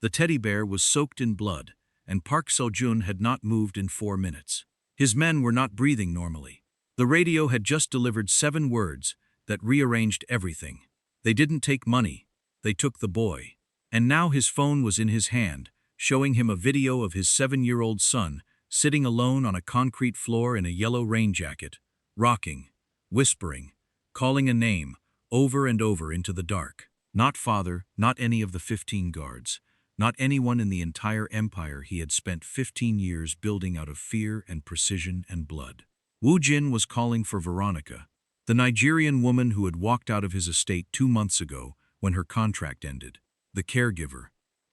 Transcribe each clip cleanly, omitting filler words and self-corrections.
The teddy bear was soaked in blood, and Park Seo-jun had not moved in 4 minutes. His men were not breathing normally. The radio had just delivered 7 words that rearranged everything. They didn't take money, they took the boy. And now his phone was in his hand, showing him a video of his 7-year-old son sitting alone on a concrete floor in a yellow rain jacket, rocking, whispering, calling a name over and over into the dark. Not father, not any of the 15 guards, not anyone in the entire empire he had spent 15 years building out of fear and precision and blood. Woo Jin was calling for Veronica, the Nigerian woman who had walked out of his estate 2 months ago when her contract ended. The caregiver,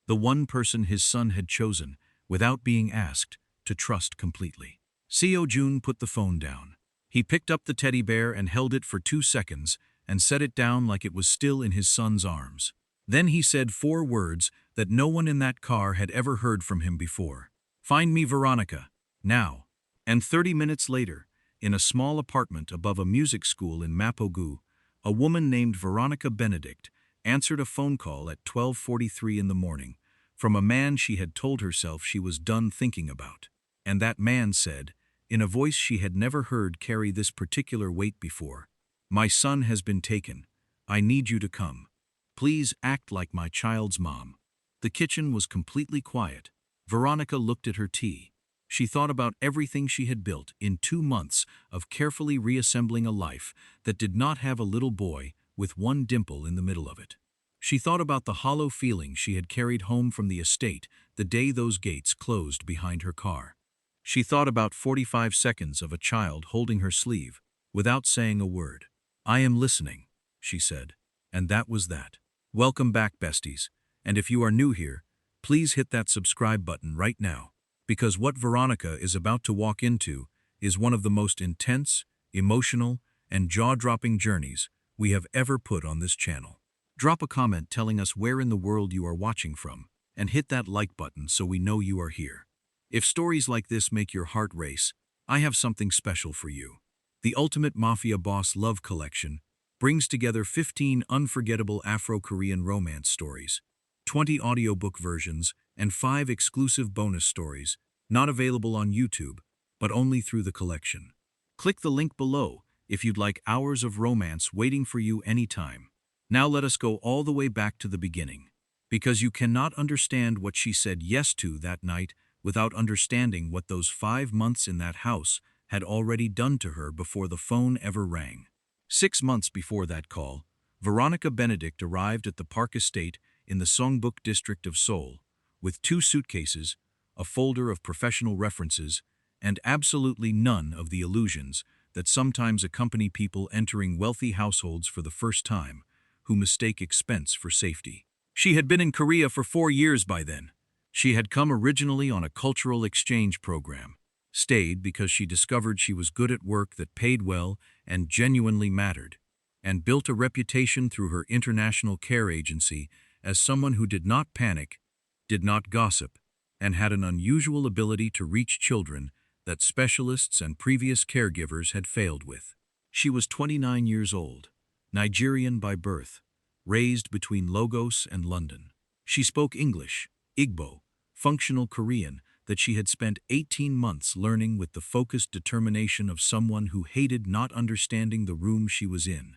the one person his son had chosen, without being asked, to trust completely. Seo-jun put the phone down. He picked up the teddy bear and held it for 2 seconds and set it down like it was still in his son's arms. Then he said 4 words that no one in that car had ever heard from him before. "Find me Veronica, now." And 30 minutes later, in a small apartment above a music school in Mapogu, a woman named Veronica Benedict answered a phone call at 12:43 in the morning from a man she had told herself she was done thinking about. And that man said, in a voice she had never heard carry this particular weight before, "My son has been taken. I need you to come. Please act like my child's mom." The kitchen was completely quiet. Veronica looked at her tea. She thought about everything she had built in 2 months of carefully reassembling a life that did not have a little boy with one dimple in the middle of it. She thought about the hollow feeling she had carried home from the estate the day those gates closed behind her car. She thought about 45 seconds of a child holding her sleeve, without saying a word. "I am listening," she said, and that was that. Welcome back, besties, and if you are new here, please hit that subscribe button right now, because what Veronica is about to walk into is one of the most intense, emotional, and jaw-dropping journeys we have ever put on this channel. Drop a comment telling us where in the world you are watching from, and hit that like button so we know you are here. If stories like this make your heart race, I have something special for you. The Ultimate Mafia Boss Love Collection brings together 15 unforgettable Afro-Korean romance stories, 20 audiobook versions, and 5 exclusive bonus stories, not available on YouTube, but only through the collection. Click the link below if you'd like hours of romance waiting for you anytime. Now let us go all the way back to the beginning, because you cannot understand what she said yes to that night without understanding what those 5 months in that house had already done to her before the phone ever rang. 6 months before that call, Veronica Benedict arrived at the Park Estate in the Songbuk district of Seoul, with 2 suitcases, a folder of professional references, and absolutely none of the illusions that sometimes accompany people entering wealthy households for the first time, who mistake expense for safety. She had been in Korea for 4 years by then. She had come originally on a cultural exchange program, stayed because she discovered she was good at work that paid well and genuinely mattered, and built a reputation through her international care agency as someone who did not panic, did not gossip, and had an unusual ability to reach children that specialists and previous caregivers had failed with. She was 29 years old, Nigerian by birth, raised between Lagos and London. She spoke English, Igbo, functional Korean that she had spent 18 months learning with the focused determination of someone who hated not understanding the room she was in,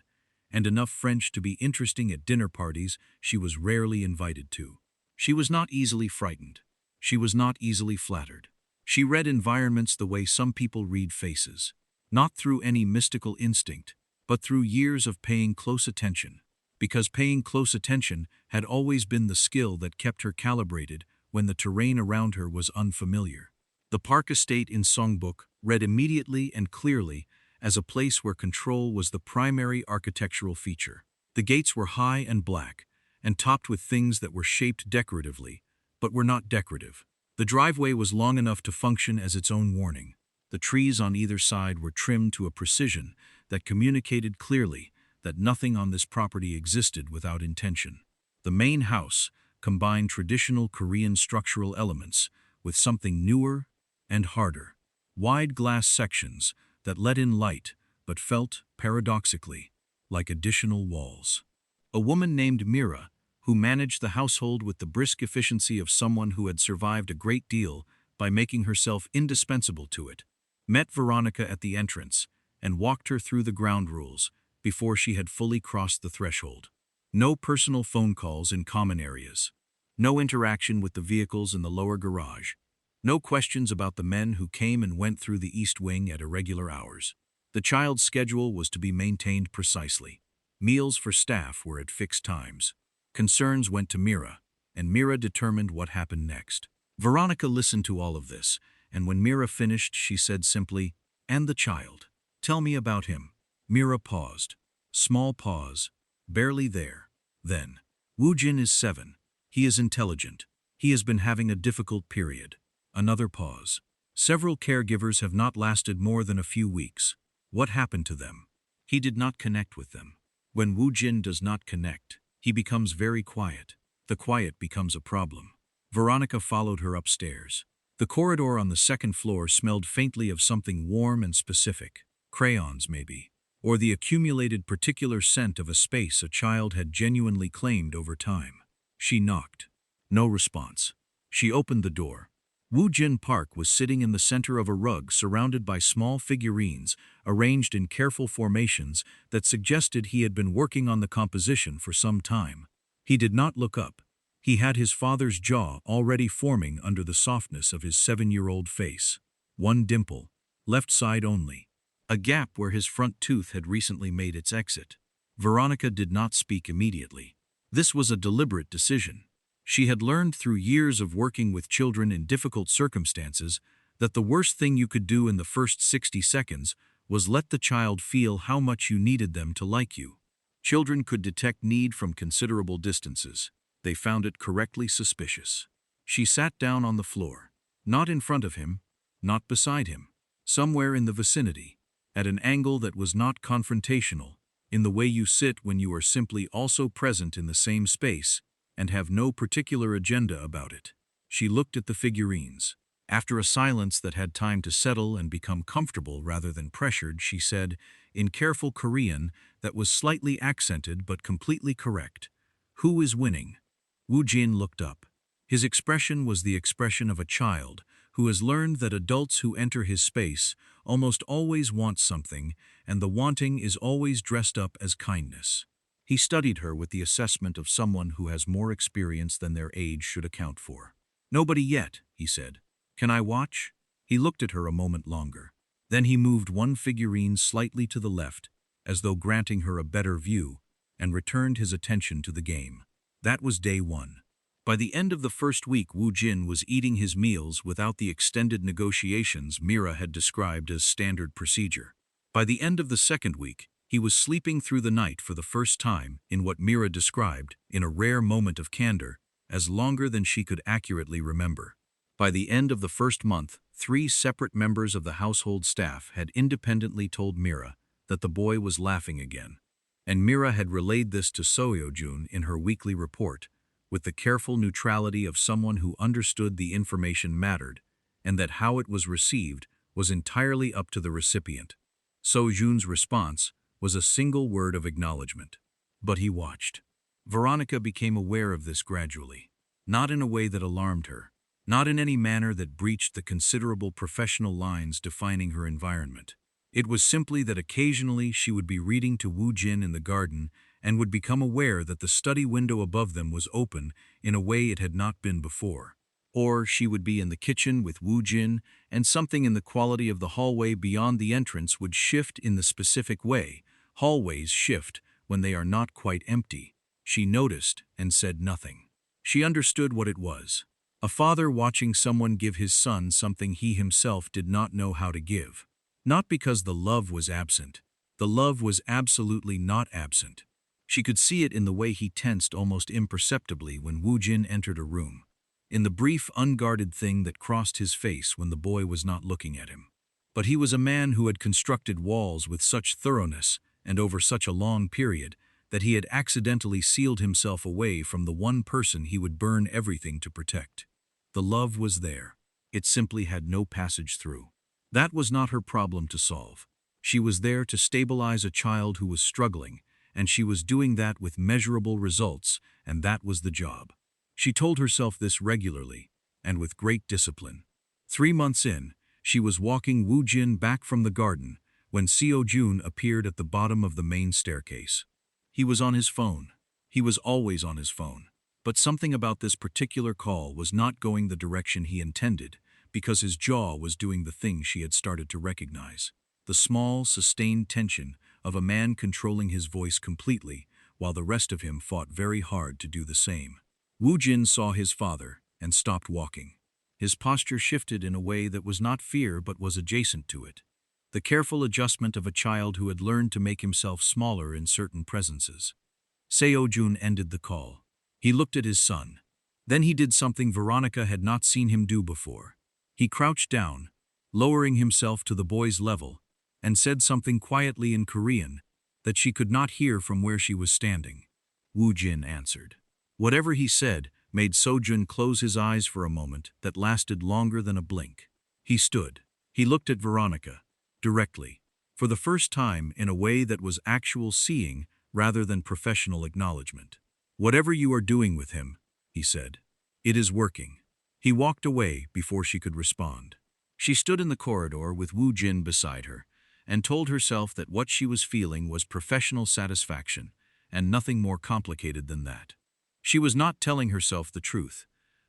and enough French to be interesting at dinner parties she was rarely invited to. She was not easily frightened. She was not easily flattered. She read environments the way some people read faces, not through any mystical instinct, but through years of paying close attention, because paying close attention had always been the skill that kept her calibrated when the terrain around her was unfamiliar. The Park Estate in Songbuk read immediately and clearly as a place where control was the primary architectural feature. The gates were high and black, and topped with things that were shaped decoratively, but were not decorative. The driveway was long enough to function as its own warning. The trees on either side were trimmed to a precision that communicated clearly that nothing on this property existed without intention. The main house combined traditional Korean structural elements with something newer and harder. Wide glass sections that let in light but felt, paradoxically, like additional walls. A woman named Mira, who managed the household with the brisk efficiency of someone who had survived a great deal by making herself indispensable to it, met Veronica at the entrance and walked her through the ground rules before she had fully crossed the threshold. No personal phone calls in common areas. No interaction with the vehicles in the lower garage. No questions about the men who came and went through the East Wing at irregular hours. The child's schedule was to be maintained precisely. Meals for staff were at fixed times. Concerns went to Mira, and Mira determined what happened next. Veronica listened to all of this, and when Mira finished, she said simply, "And the child. Tell me about him." Mira paused. Small pause. Barely there. Then, Woojin is 7. He is intelligent. He has been having a difficult period. Another pause. Several caregivers have not lasted more than a few weeks. What happened to them? He did not connect with them. When Woojin does not connect, he becomes very quiet. The quiet becomes a problem. Veronica followed her upstairs. The corridor on the second floor smelled faintly of something warm and specific. Crayons, maybe. Or the accumulated particular scent of a space a child had genuinely claimed over time. She knocked. No response. She opened the door. Woojin Park was sitting in the center of a rug surrounded by small figurines arranged in careful formations that suggested he had been working on the composition for some time. He did not look up. He had his father's jaw already forming under the softness of his 7-year-old face. One dimple, left side only. A gap where his front tooth had recently made its exit. Veronica did not speak immediately. This was a deliberate decision. She had learned through years of working with children in difficult circumstances that the worst thing you could do in the first 60 seconds was let the child feel how much you needed them to like you. Children could detect need from considerable distances. They found it correctly suspicious. She sat down on the floor. Not in front of him, not beside him. Somewhere in the vicinity. At an angle that was not confrontational, in the way you sit when you are simply also present in the same space and have no particular agenda about it. She looked at the figurines. After a silence that had time to settle and become comfortable rather than pressured, she said, in careful Korean that was slightly accented but completely correct, "Who is winning?" Woojin looked up. His expression was the expression of a child who has learned that adults who enter his space almost always want something, and the wanting is always dressed up as kindness. He studied her with the assessment of someone who has more experience than their age should account for. "Nobody yet," he said. "Can I watch?" He looked at her a moment longer. Then he moved one figurine slightly to the left, as though granting her a better view, and returned his attention to the game. That was day 1. By the end of the first week, Woojin was eating his meals without the extended negotiations Mira had described as standard procedure. By the end of the second week, he was sleeping through the night for the first time in what Mira described, in a rare moment of candor, as longer than she could accurately remember. By the end of the first month, 3 separate members of the household staff had independently told Mira that the boy was laughing again. And Mira had relayed this to Soyeojun in her weekly report, with the careful neutrality of someone who understood the information mattered, and that how it was received was entirely up to the recipient. Soyeojun's response was a single word of acknowledgement. But he watched. Veronica became aware of this gradually, not in a way that alarmed her, not in any manner that breached the considerable professional lines defining her environment. It was simply that occasionally she would be reading to Woojin in the garden and would become aware that the study window above them was open in a way it had not been before. Or she would be in the kitchen with Woojin, and something in the quality of the hallway beyond the entrance would shift in the specific way. Hallways shift when they are not quite empty. She noticed and said nothing. She understood what it was. A father watching someone give his son something he himself did not know how to give. Not because the love was absent. The love was absolutely not absent. She could see it in the way he tensed almost imperceptibly when Woojin entered a room, in the brief, unguarded thing that crossed his face when the boy was not looking at him. But he was a man who had constructed walls with such thoroughness and over such a long period that he had accidentally sealed himself away from the one person he would burn everything to protect. The love was there. It simply had no passage through. That was not her problem to solve. She was there to stabilize a child who was struggling, and she was doing that with measurable results, and that was the job. She told herself this regularly, and with great discipline. 3 months in, she was walking Woo Jin back from the garden when Seo Jun appeared at the bottom of the main staircase. He was on his phone. He was always on his phone. But something about this particular call was not going the direction he intended, because his jaw was doing the thing she had started to recognize. The small, sustained tension of a man controlling his voice completely, while the rest of him fought very hard to do the same. Woo Jin saw his father and stopped walking. His posture shifted in a way that was not fear but was adjacent to it. The careful adjustment of a child who had learned to make himself smaller in certain presences. Seo Jun ended the call. He looked at his son. Then he did something Veronica had not seen him do before. He crouched down, lowering himself to the boy's level, and said something quietly in Korean that she could not hear from where she was standing. Woo Jin answered. Whatever he said made Seo-jun close his eyes for a moment that lasted longer than a blink. He stood. He looked at Veronica, directly, for the first time in a way that was actual seeing rather than professional acknowledgement. Whatever you are doing with him, he said. It is working. He walked away before she could respond. She stood in the corridor with Woo Jin beside her, and told herself that what she was feeling was professional satisfaction, and nothing more complicated than that. She was not telling herself the truth,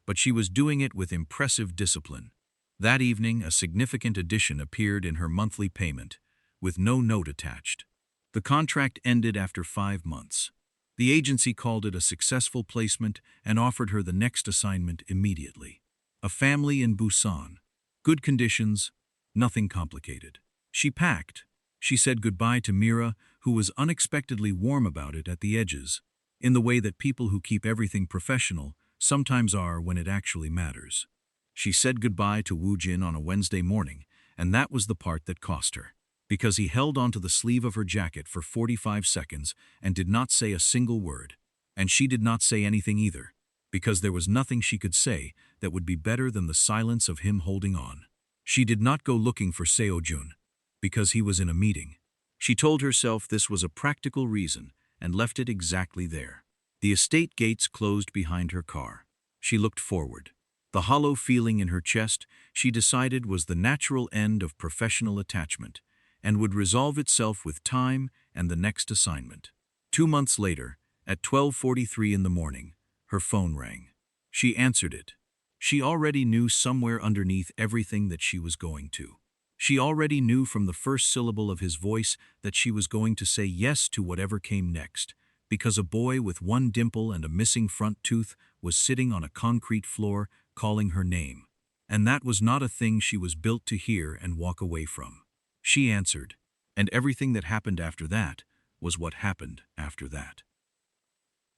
but she was doing it with impressive discipline. That evening, a significant addition appeared in her monthly payment, with no note attached. The contract ended after 5 months. The agency called it a successful placement and offered her the next assignment immediately. A family in Busan. Good conditions, nothing complicated. She packed. She said goodbye to Mira, who was unexpectedly warm about it at the edges, in the way that people who keep everything professional sometimes are when it actually matters. She said goodbye to Woo Jin on a Wednesday morning, and that was the part that cost her, because he held onto the sleeve of her jacket for 45 seconds and did not say a single word. And she did not say anything either, because there was nothing she could say that would be better than the silence of him holding on. She did not go looking for Seo-jun, because he was in a meeting. She told herself this was a practical reason and left it exactly there. The estate gates closed behind her car. She looked forward. The hollow feeling in her chest, she decided, was the natural end of professional attachment, and would resolve itself with time and the next assignment. 2 months later, at 12:43 in the morning, her phone rang. She answered it. She already knew somewhere underneath everything that she was going to. She already knew from the first syllable of his voice that she was going to say yes to whatever came next, because a boy with one dimple and a missing front tooth was sitting on a concrete floor calling her name. And that was not a thing she was built to hear and walk away from. She answered, and everything that happened after that was what happened after that.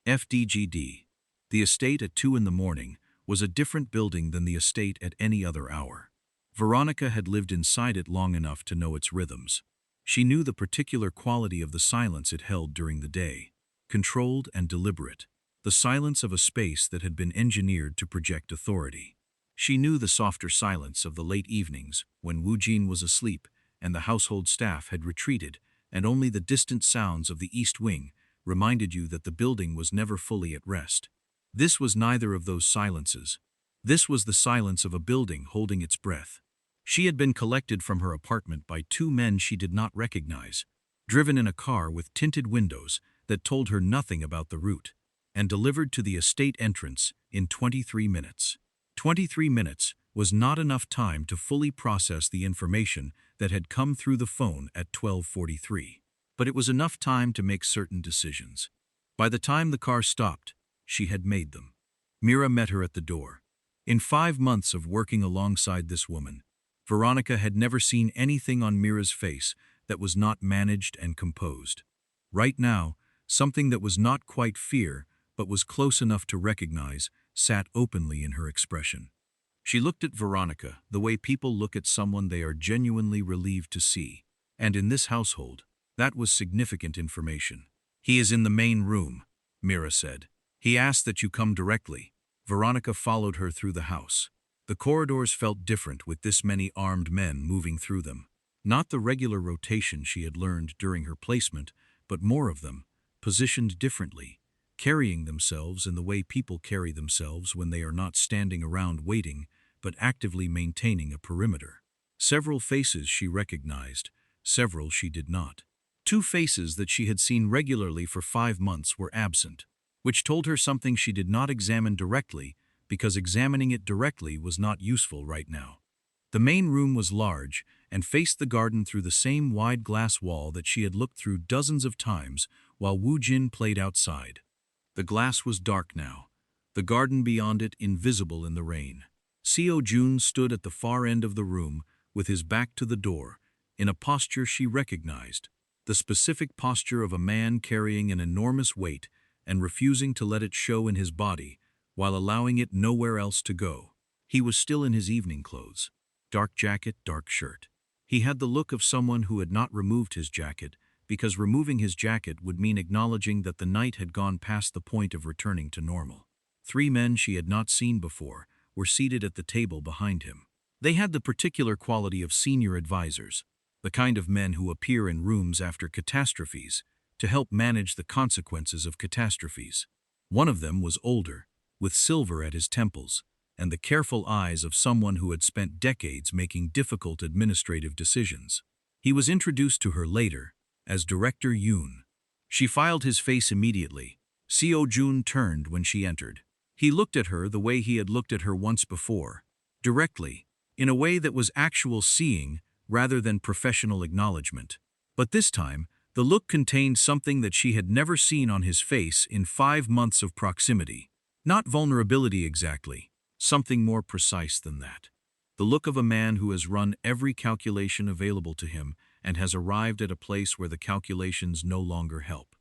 FDGD. The estate at 2 in the morning was a different building than the estate at any other hour. Veronica had lived inside it long enough to know its rhythms. She knew the particular quality of the silence it held during the day, controlled and deliberate, the silence of a space that had been engineered to project authority. She knew the softer silence of the late evenings when Woo Jin was asleep and the household staff had retreated, and only the distant sounds of the East Wing reminded you that the building was never fully at rest. This was neither of those silences. This was the silence of a building holding its breath. She had been collected from her apartment by 2 men she did not recognize, driven in a car with tinted windows that told her nothing about the route, and delivered to the estate entrance in 23 minutes. 23 minutes was not enough time to fully process the information that had come through the phone at 12:43, but it was enough time to make certain decisions. By the time the car stopped, she had made them. Mira met her at the door. In 5 months of working alongside this woman, Veronica had never seen anything on Mira's face that was not managed and composed. Right now, something that was not quite fear, but was close enough to recognize, sat openly in her expression. She looked at Veronica the way people look at someone they are genuinely relieved to see. And in this household, that was significant information. "He is in the main room," Mira said. "He asked that you come directly." Veronica followed her through the house. The corridors felt different with this many armed men moving through them. Not the regular rotation she had learned during her placement, but more of them, positioned differently, carrying themselves in the way people carry themselves when they are not standing around waiting, but actively maintaining a perimeter. Several faces she recognized, several she did not. Two faces that she had seen regularly for 5 months were absent, which told her something she did not examine directly, because examining it directly was not useful right now. The main room was large and faced the garden through the same wide glass wall that she had looked through dozens of times while Woo Jin played outside. The glass was dark now, the garden beyond it invisible in the rain. Seo Jun stood at the far end of the room with his back to the door, in a posture she recognized, the specific posture of a man carrying an enormous weight and refusing to let it show in his body while allowing it nowhere else to go. He was still in his evening clothes. Dark jacket, dark shirt. He had the look of someone who had not removed his jacket, because removing his jacket would mean acknowledging that the night had gone past the point of returning to normal. 3 men she had not seen before were seated at the table behind him. They had the particular quality of senior advisors, the kind of men who appear in rooms after catastrophes to help manage the consequences of catastrophes. One of them was older, with silver at his temples, and the careful eyes of someone who had spent decades making difficult administrative decisions. He was introduced to her later as Director Yoon. She filed his face immediately. Seo Jun turned when she entered. He looked at her the way he had looked at her once before, directly, in a way that was actual seeing rather than professional acknowledgement. But this time, the look contained something that she had never seen on his face in 5 months of proximity. Not vulnerability exactly, something more precise than that. The look of a man who has run every calculation available to him and has arrived at a place where the calculations no longer help.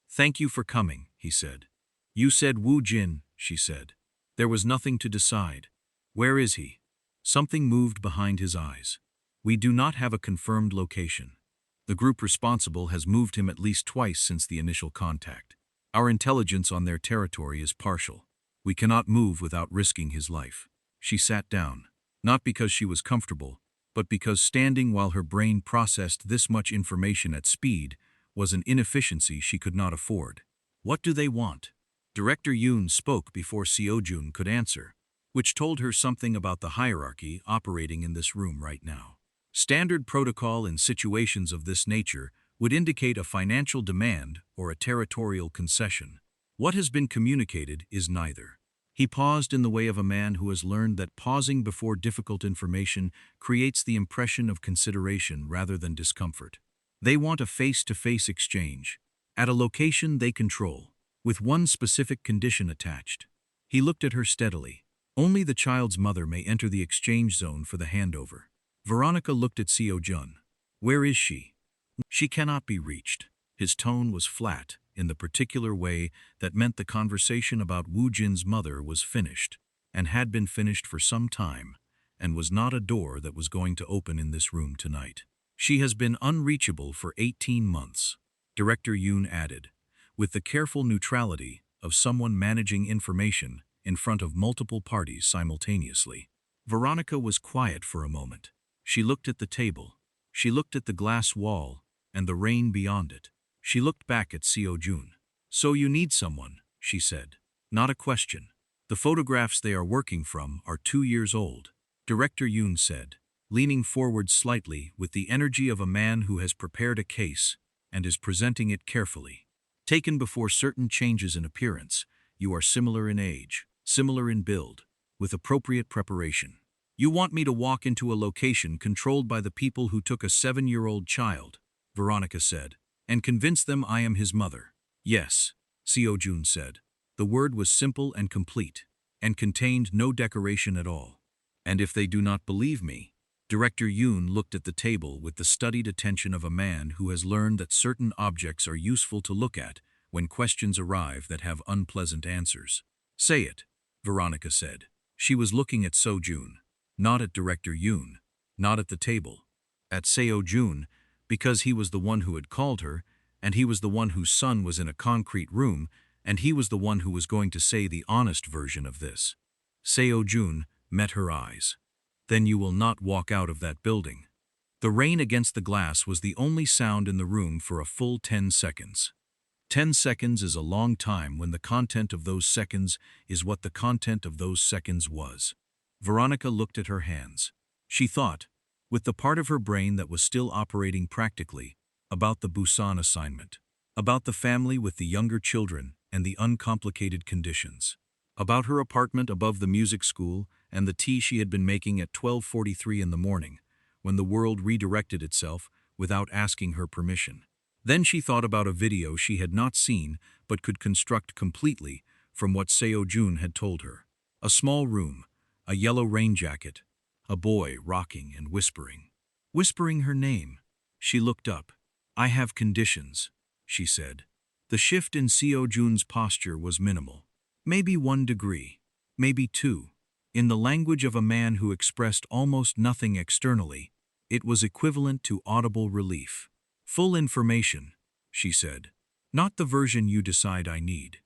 "Thank you for coming," he said. "You said Woo Jin," she said. "There was nothing to decide. Where is he?" Something moved behind his eyes. "We do not have a confirmed location. The group responsible has moved him at least twice since the initial contact. Our intelligence on their territory is partial. We cannot move without risking his life." She sat down, not because she was comfortable, but because standing while her brain processed this much information at speed was an inefficiency she could not afford. "What do they want?" Director Yoon spoke before Seo Jun could answer, which told her something about the hierarchy operating in this room right now. Standard protocol in situations of this nature would indicate a financial demand or a territorial concession. What has been communicated is neither. He paused in the way of a man who has learned that pausing before difficult information creates the impression of consideration rather than discomfort. They want a face-to-face exchange, at a location they control, with one specific condition attached. He looked at her steadily. Only the child's mother may enter the exchange zone for the handover. Veronica looked at Seo Jun. "Where is she?" "She cannot be reached." His tone was flat, in the particular way that meant the conversation about Woo Jin's mother was finished, and had been finished for some time, and was not a door that was going to open in this room tonight. "She has been unreachable for 18 months, Director Yoon added, with the careful neutrality of someone managing information in front of multiple parties simultaneously. Veronica was quiet for a moment. She looked at the table. She looked at the glass wall and the rain beyond it. She looked back at Seo Jun. "So you need someone," she said. "Not a question. The photographs they are working from are 2 years old," Director Yoon said, leaning forward slightly with the energy of a man who has prepared a case and is presenting it carefully. "Taken before certain changes in appearance, you are similar in age, similar in build, with appropriate preparation. You want me to walk into a location controlled by the people who took a 7-year-old child," Veronica said, "and convince them I am his mother." "Yes," Seo Jun said. The word was simple and complete, and contained no decoration at all. "And if they do not believe me?" Director Yoon looked at the table with the studied attention of a man who has learned that certain objects are useful to look at when questions arrive that have unpleasant answers. "Say it," Veronica said. She was looking at Seo Jun, not at Director Yoon, not at the table. At Seo Jun, because he was the one who had called her, and he was the one whose son was in a concrete room, and he was the one who was going to say the honest version of this. Seo Jun met her eyes. "Then you will not walk out of that building." The rain against the glass was the only sound in the room for a full 10 seconds. 10 seconds is a long time when the content of those seconds is what the content of those seconds was. Veronica looked at her hands. She thought, with the part of her brain that was still operating practically, about the Busan assignment, about the family with the younger children and the uncomplicated conditions, about her apartment above the music school and the tea she had been making at 12:43 in the morning, when the world redirected itself without asking her permission. Then she thought about a video she had not seen but could construct completely from what Seo-jun had told her. A small room, a yellow rain jacket, a boy rocking and whispering. Whispering her name. She looked up. "I have conditions," she said. The shift in Seo-jun's posture was minimal. Maybe 1 degree, maybe 2. In the language of a man who expressed almost nothing externally, it was equivalent to audible relief. "Full information," she said. "Not the version you decide I need.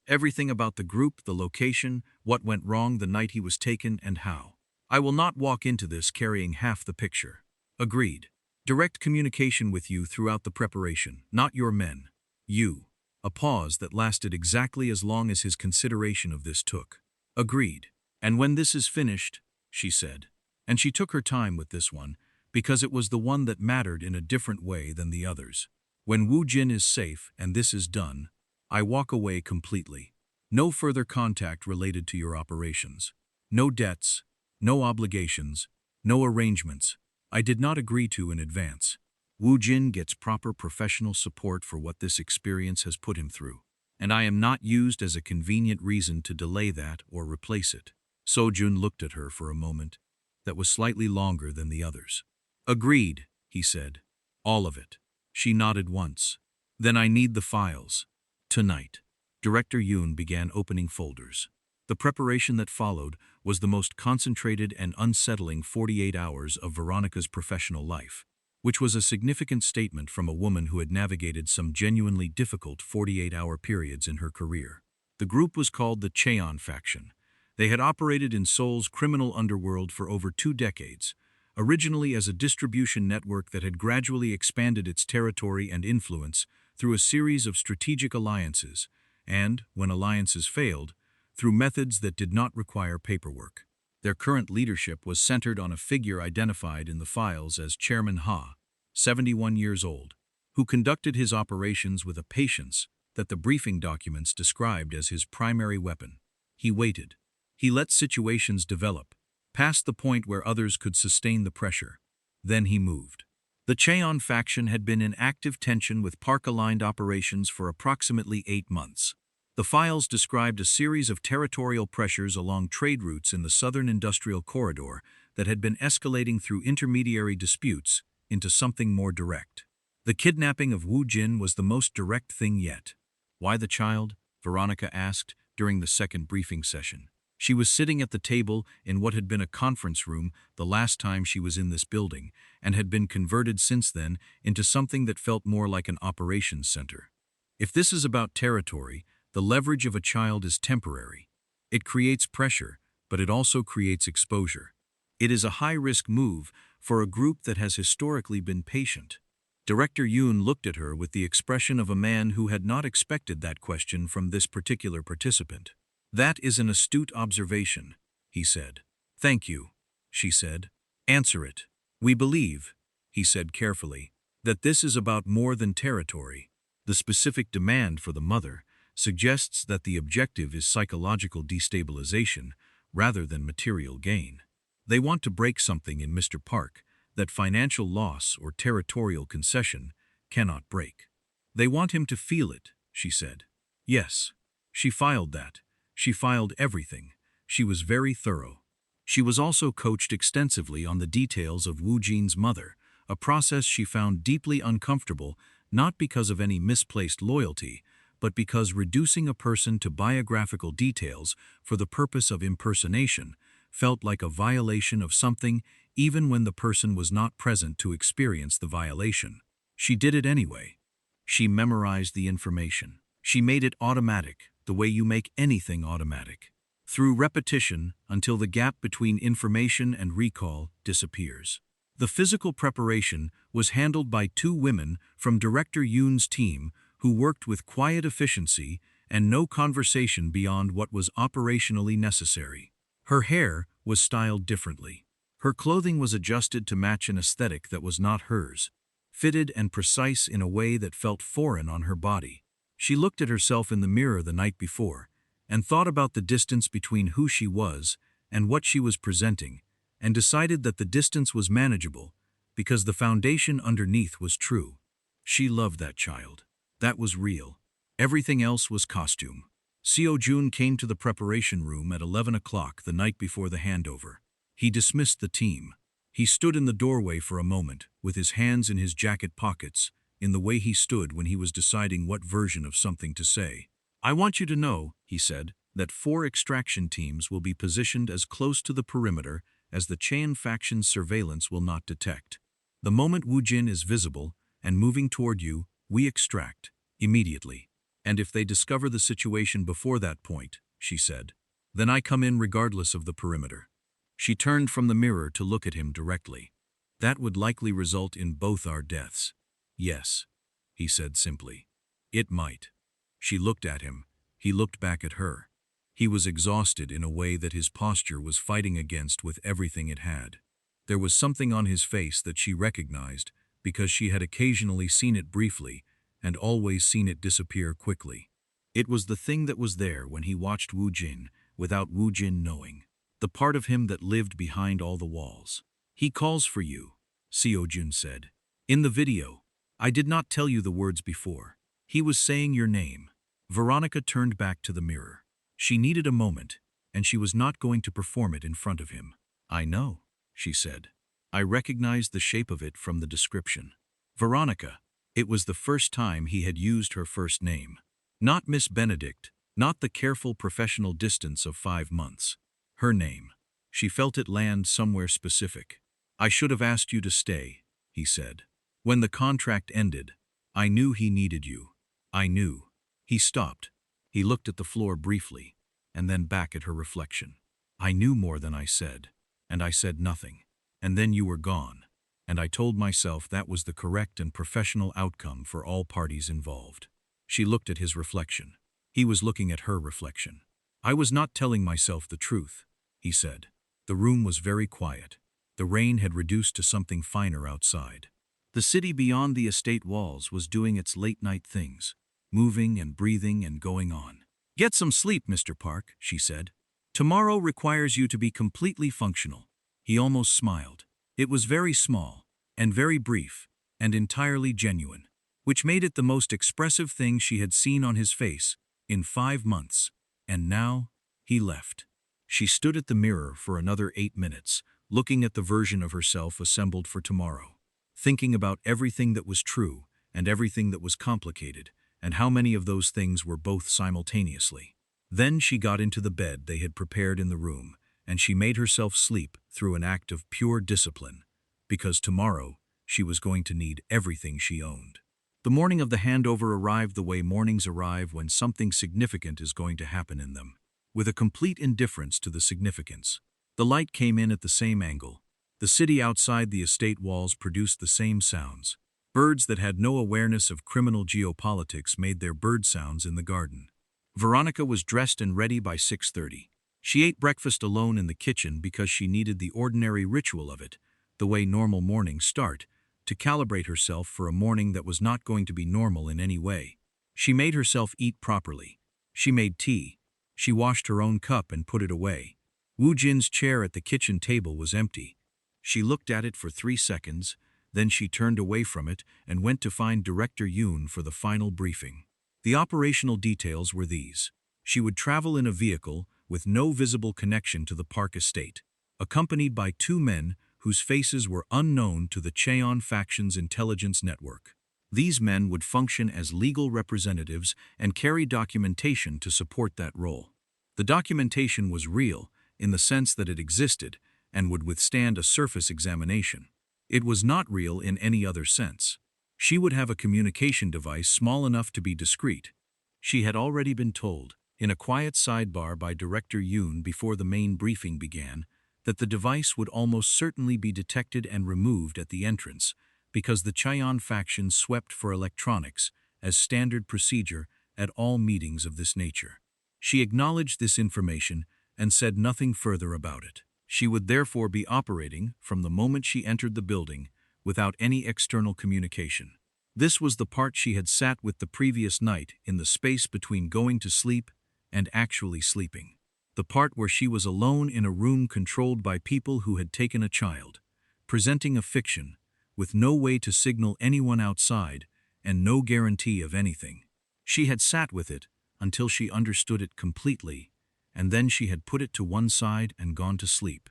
Everything about the group, the location, what went wrong the night he was taken, and how. I will not walk into this carrying half the picture." "Agreed. Direct communication with you throughout the preparation, not your men. You." A pause that lasted exactly as long as his consideration of this took. "Agreed. And when this is finished," she said. And she took her time with this one, because it was the one that mattered in a different way than the others. "When Woo Jin is safe and this is done, I walk away completely. No further contact related to your operations. No debts, no obligations, no arrangements I did not agree to in advance. Woo Jin gets proper professional support for what this experience has put him through, and I am not used as a convenient reason to delay that or replace it." Seo-jun looked at her for a moment that was slightly longer than the others. "Agreed," he said. "All of it." She nodded once. "Then I need the files. Tonight." Director Yoon began opening folders. The preparation that followed was the most concentrated and unsettling 48 hours of Veronica's professional life, which was a significant statement from a woman who had navigated some genuinely difficult 48-hour periods in her career. The group was called the Cheon faction. They had operated in Seoul's criminal underworld for over 2 decades, originally as a distribution network that had gradually expanded its territory and influence through a series of strategic alliances and, when alliances failed, through methods that did not require paperwork. Their current leadership was centered on a figure identified in the files as Chairman Ha, 71 years old, who conducted his operations with a patience that the briefing documents described as his primary weapon. He waited. He let situations develop, past the point where others could sustain the pressure. Then he moved. The Cheon faction had been in active tension with Park-aligned operations for approximately 8 months. The files described a series of territorial pressures along trade routes in the southern industrial corridor that had been escalating through intermediary disputes into something more direct. The kidnapping of Woo Jin was the most direct thing yet. "Why the child?" Veronica asked during the second briefing session. She was sitting at the table in what had been a conference room the last time she was in this building, and had been converted since then into something that felt more like an operations center. If this is about territory, the leverage of a child is temporary. It creates pressure, but it also creates exposure. It is a high-risk move for a group that has historically been patient. Director Yoon looked at her with the expression of a man who had not expected that question from this particular participant. "That is an astute observation," he said. "Thank you," she said. "Answer it." "We believe," he said carefully, "that this is about more than territory. The specific demand for the mother suggests that the objective is psychological destabilization rather than material gain. They want to break something in Mr. Park that financial loss or territorial concession cannot break. They want him to feel it," she said. "Yes." She filed that. She filed everything. She was very thorough. She was also coached extensively on the details of Woo Jin's mother, a process she found deeply uncomfortable, not because of any misplaced loyalty, but because reducing a person to biographical details for the purpose of impersonation felt like a violation of something even when the person was not present to experience the violation. She did it anyway. She memorized the information. She made it automatic, the way you make anything automatic. Through repetition until the gap between information and recall disappears. The physical preparation was handled by 2 women from Director Yoon's team who worked with quiet efficiency and no conversation beyond what was operationally necessary. Her hair was styled differently. Her clothing was adjusted to match an aesthetic that was not hers, fitted and precise in a way that felt foreign on her body. She looked at herself in the mirror the night before and thought about the distance between who she was and what she was presenting, and decided that the distance was manageable because the foundation underneath was true. She loved that child. That was real. Everything else was costume. Seo-jun came to the preparation room at 11 o'clock the night before the handover. He dismissed the team. He stood in the doorway for a moment, with his hands in his jacket pockets, in the way he stood when he was deciding what version of something to say. "I want you to know," he said, "that 4 extraction teams will be positioned as close to the perimeter as the Cheon faction's surveillance will not detect. The moment Woojin is visible and moving toward you, we extract immediately. And if they discover the situation before that point," she said, "then I come in regardless of the perimeter." She turned from the mirror to look at him directly. "That would likely result in both our deaths." "Yes," he said simply. "It might." She looked at him. He looked back at her. He was exhausted in a way that his posture was fighting against with everything it had. There was something on his face that she recognized because she had occasionally seen it briefly and always seen it disappear quickly. It was the thing that was there when he watched Woojin without Woojin knowing. The part of him that lived behind all the walls. "He calls for you," Seo-jun said. "In the video. I did not tell you the words before. He was saying your name." Veronica turned back to the mirror. She needed a moment, and she was not going to perform it in front of him. "I know," she said. "I recognized the shape of it from the description." Veronica. It was the first time he had used her first name. Not Miss Benedict, not the careful professional distance of 5 months. Her name. She felt it land somewhere specific. "I should have asked you to stay," he said. "When the contract ended, I knew he needed you. I knew." He stopped. He looked at the floor briefly, and then back at her reflection. "I knew more than I said, and I said nothing. And then you were gone, and I told myself that was the correct and professional outcome for all parties involved." She looked at his reflection. He was looking at her reflection. "I was not telling myself the truth," he said. The room was very quiet. The rain had reduced to something finer outside. The city beyond the estate walls was doing its late-night things, moving and breathing and going on. "Get some sleep, Mr. Park," she said. "Tomorrow requires you to be completely functional." He almost smiled. It was very small, and very brief, and entirely genuine, which made it the most expressive thing she had seen on his face in 5 months. And now, he left. She stood at the mirror for another 8 minutes, looking at the version of herself assembled for tomorrow, thinking about everything that was true and everything that was complicated, and how many of those things were both simultaneously. Then she got into the bed they had prepared in the room, and she made herself sleep through an act of pure discipline, because tomorrow she was going to need everything she owned. The morning of the handover arrived the way mornings arrive when something significant is going to happen in them, with a complete indifference to the significance. The light came in at the same angle. The city outside the estate walls produced the same sounds. Birds that had no awareness of criminal geopolitics made their bird sounds in the garden. Veronica was dressed and ready by 6:30. She ate breakfast alone in the kitchen because she needed the ordinary ritual of it, the way normal mornings start, to calibrate herself for a morning that was not going to be normal in any way. She made herself eat properly. She made tea. She washed her own cup and put it away. Woo Jin's chair at the kitchen table was empty. She looked at it for 3 seconds, then she turned away from it and went to find Director Yoon for the final briefing. The operational details were these. She would travel in a vehicle with no visible connection to the Park estate, accompanied by 2 men whose faces were unknown to the Cheon faction's intelligence network. These men would function as legal representatives and carry documentation to support that role. The documentation was real in the sense that it existed and would withstand a surface examination. It was not real in any other sense. She would have a communication device small enough to be discreet. She had already been told, in a quiet sidebar by Director Yoon before the main briefing began, that the device would almost certainly be detected and removed at the entrance because the Cheon faction swept for electronics as standard procedure at all meetings of this nature. She acknowledged this information and said nothing further about it. She would therefore be operating from the moment she entered the building without any external communication. This was the part she had sat with the previous night in the space between going to sleep and actually sleeping. The part where she was alone in a room controlled by people who had taken a child, presenting a fiction, with no way to signal anyone outside and no guarantee of anything. She had sat with it until she understood it completely, and then she had put it to one side and gone to sleep,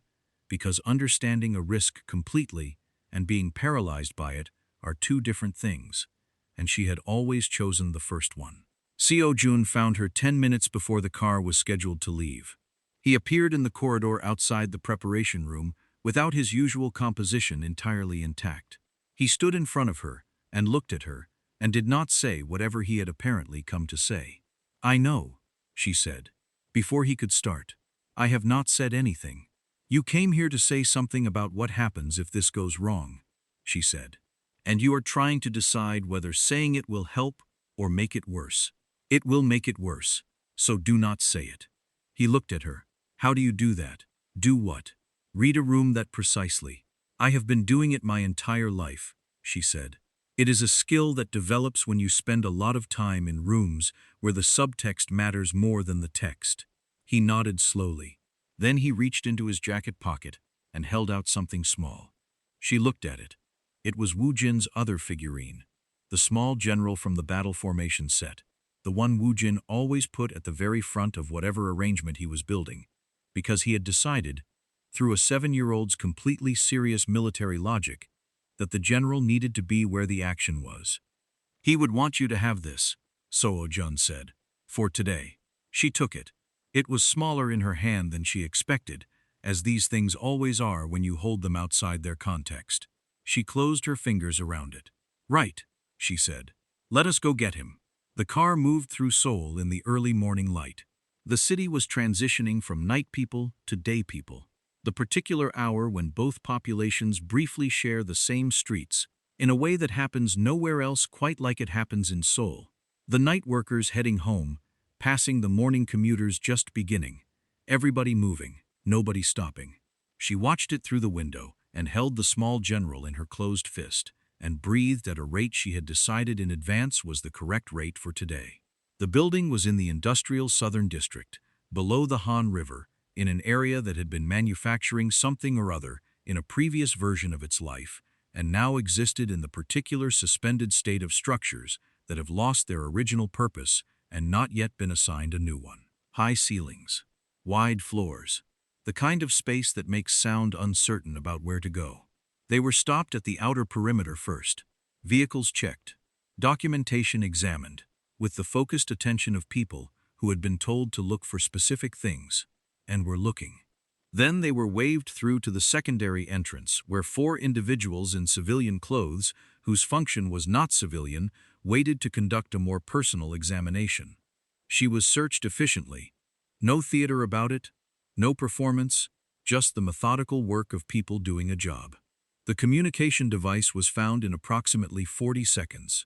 because understanding a risk completely and being paralyzed by it are two different things, and she had always chosen the first one. Seo-jun found her 10 minutes before the car was scheduled to leave. He appeared in the corridor outside the preparation room without his usual composition entirely intact. He stood in front of her and looked at her and did not say whatever he had apparently come to say. "I know," she said, before he could start. "I have not said anything." "You came here to say something about what happens if this goes wrong," she said. "And you are trying to decide whether saying it will help or make it worse. It will make it worse, so do not say it." He looked at her. "How do you do that?" "Do what?" "Read a room that precisely." "I have been doing it my entire life," she said. "It is a skill that develops when you spend a lot of time in rooms where the subtext matters more than the text." He nodded slowly. Then he reached into his jacket pocket and held out something small. She looked at it. It was Woo Jin's other figurine, the small general from the battle formation set, the one Woo Jin always put at the very front of whatever arrangement he was building, because he had decided, through a 7-year-old's completely serious military logic, that the general needed to be where the action was. "He would want you to have this," Seo-jun said, "for today." She took it. It was smaller in her hand than she expected, as these things always are when you hold them outside their context. She closed her fingers around it. "Right," she said. "Let us go get him." The car moved through Seoul in the early morning light. The city was transitioning from night people to day people, the particular hour when both populations briefly share the same streets, in a way that happens nowhere else quite like it happens in Seoul. The night workers heading home, passing the morning commuters just beginning, everybody moving, nobody stopping. She watched it through the window and held the small general in her closed fist, and breathed at a rate she had decided in advance was the correct rate for today. The building was in the industrial southern district, below the Han River, in an area that had been manufacturing something or other in a previous version of its life, and now existed in the particular suspended state of structures that have lost their original purpose and not yet been assigned a new one. High ceilings, wide floors, the kind of space that makes sound uncertain about where to go. They were stopped at the outer perimeter first, vehicles checked, documentation examined, with the focused attention of people who had been told to look for specific things, and were looking. Then they were waved through to the secondary entrance, where 4 individuals in civilian clothes, whose function was not civilian, waited to conduct a more personal examination. She was searched efficiently. No theater about it, no performance, just the methodical work of people doing a job. The communication device was found in approximately 40 seconds.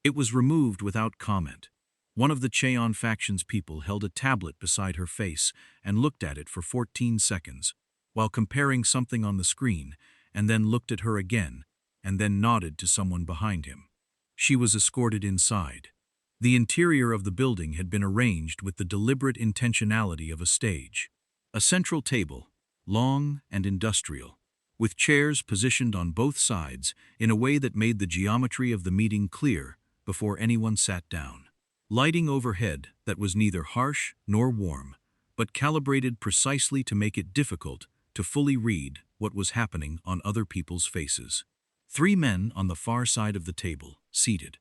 It was removed without comment. One of the Cheon faction's people held a tablet beside her face and looked at it for 14 seconds, while comparing something on the screen, and then looked at her again, and then nodded to someone behind him. She was escorted inside. The interior of the building had been arranged with the deliberate intentionality of a stage. A central table, long and industrial, with chairs positioned on both sides in a way that made the geometry of the meeting clear before anyone sat down. Lighting overhead that was neither harsh nor warm, but calibrated precisely to make it difficult to fully read what was happening on other people's faces. 3 men on the far side of the table, seated.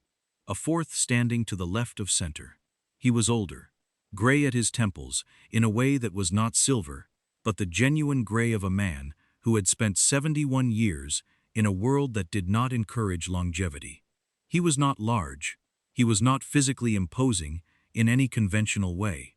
A 4th standing to the left of center. He was older, gray at his temples in a way that was not silver, but the genuine gray of a man who had spent 71 years in a world that did not encourage longevity. He was not large. He was not physically imposing in any conventional way,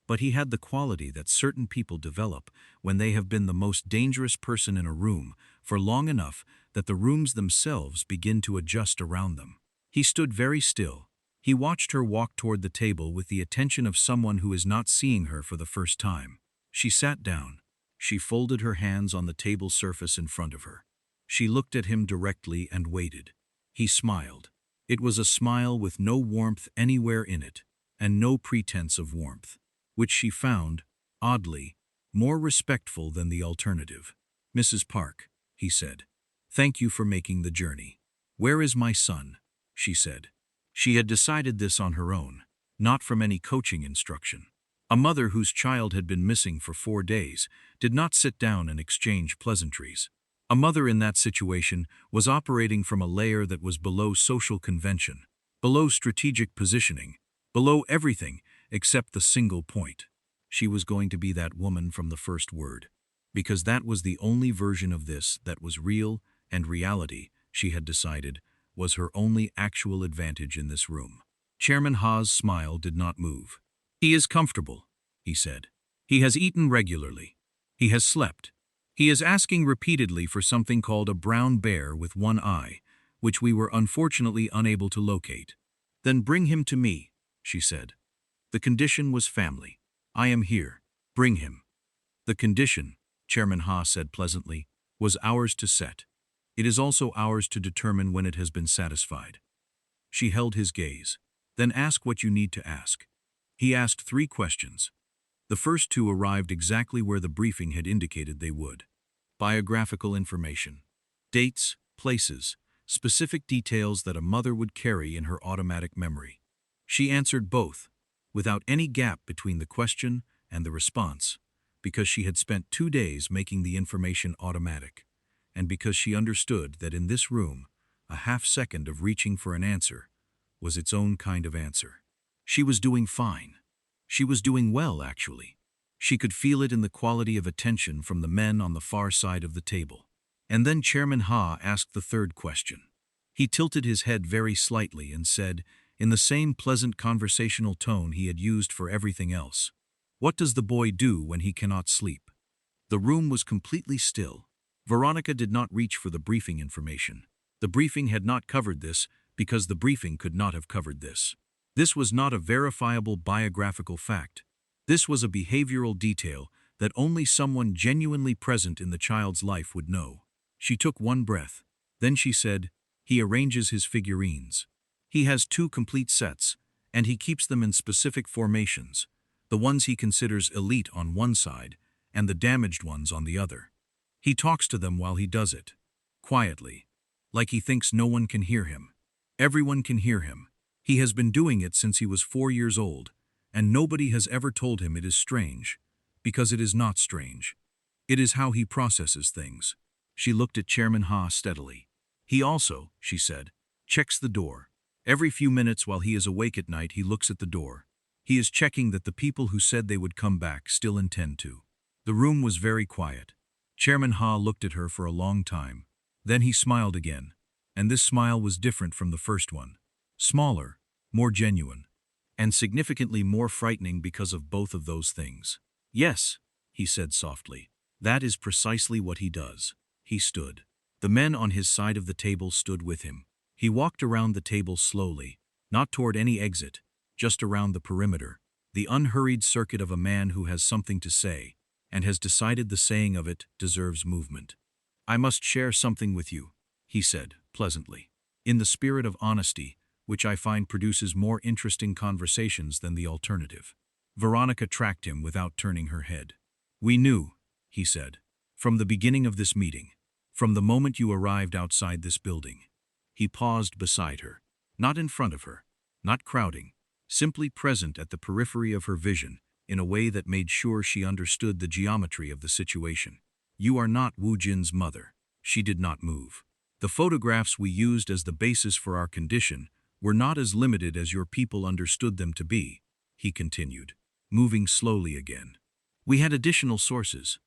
but he had the quality that certain people develop when they have been the most dangerous person in a room for long enough that the rooms themselves begin to adjust around them. He stood very still. He watched her walk toward the table with the attention of someone who is not seeing her for the first time. She sat down. She folded her hands on the table surface in front of her. She looked at him directly and waited. He smiled. It was a smile with no warmth anywhere in it, and no pretense of warmth, which she found, oddly, more respectful than the alternative. "Mrs. Park," he said, "thank you for making the journey." "Where is my son?" she said. She had decided this on her own, not from any coaching instruction. A mother whose child had been missing for 4 days did not sit down and exchange pleasantries. A mother in that situation was operating from a layer that was below social convention, below strategic positioning, below everything except the single point. She was going to be that woman from the first word, because that was the only version of this that was real, and reality, she had decided, was her only actual advantage in this room. Chairman Ha's smile did not move. "He is comfortable," he said. "He has eaten regularly. He has slept. He is asking repeatedly for something called a brown bear with one eye, which we were unfortunately unable to locate." "Then bring him to me," she said. "The condition was family. I am here. Bring him." "The condition," Chairman Ha said pleasantly, "was ours to set. It is also ours to determine when it has been satisfied." She held his gaze. "Then ask what you need to ask." He asked 3 questions. The first 2 arrived exactly where the briefing had indicated they would. Biographical information. Dates, places, specific details that a mother would carry in her automatic memory. She answered both, without any gap between the question and the response, because she had spent 2 days making the information automatic, and because she understood that in this room, a half-second of reaching for an answer was its own kind of answer. She was doing fine. She was doing well, actually. She could feel it in the quality of attention from the men on the far side of the table. And then Chairman Ha asked the 3rd question. He tilted his head very slightly and said, in the same pleasant conversational tone he had used for everything else, "What does the boy do when he cannot sleep?" The room was completely still. Veronica did not reach for the briefing information. The briefing had not covered this because the briefing could not have covered this. This was not a verifiable biographical fact. This was a behavioral detail that only someone genuinely present in the child's life would know. She took one breath. Then she said, "He arranges his figurines. He has 2 complete sets, and he keeps them in specific formations, the ones he considers elite on one side and the damaged ones on the other. He talks to them while he does it, quietly, like he thinks no one can hear him. Everyone can hear him. He has been doing it since he was 4 years old, and nobody has ever told him it is strange, because it is not strange. It is how he processes things." She looked at Chairman Ha steadily. "He also," she said, "checks the door. Every few minutes while he is awake at night he looks at the door. He is checking that the people who said they would come back still intend to." The room was very quiet. Chairman Ha looked at her for a long time. Then he smiled again, and this smile was different from the first one. Smaller, more genuine, and significantly more frightening because of both of those things. "Yes," he said softly, "that is precisely what he does." He stood. The men on his side of the table stood with him. He walked around the table slowly, not toward any exit, just around the perimeter, the unhurried circuit of a man who has something to say, and has decided the saying of it deserves movement. "I must share something with you," he said, pleasantly, in the spirit of honesty, which I find produces more interesting conversations than the alternative. Veronica tracked him without turning her head. "We knew," he said, "from the beginning of this meeting, from the moment you arrived outside this building." He paused beside her, not in front of her, not crowding, simply present at the periphery of her vision in a way that made sure she understood the geometry of the situation. "You are not Woo Jin's mother." She did not move. "The photographs we used as the basis for our condition were not as limited as your people understood them to be," he continued, moving slowly again. "We had additional sources.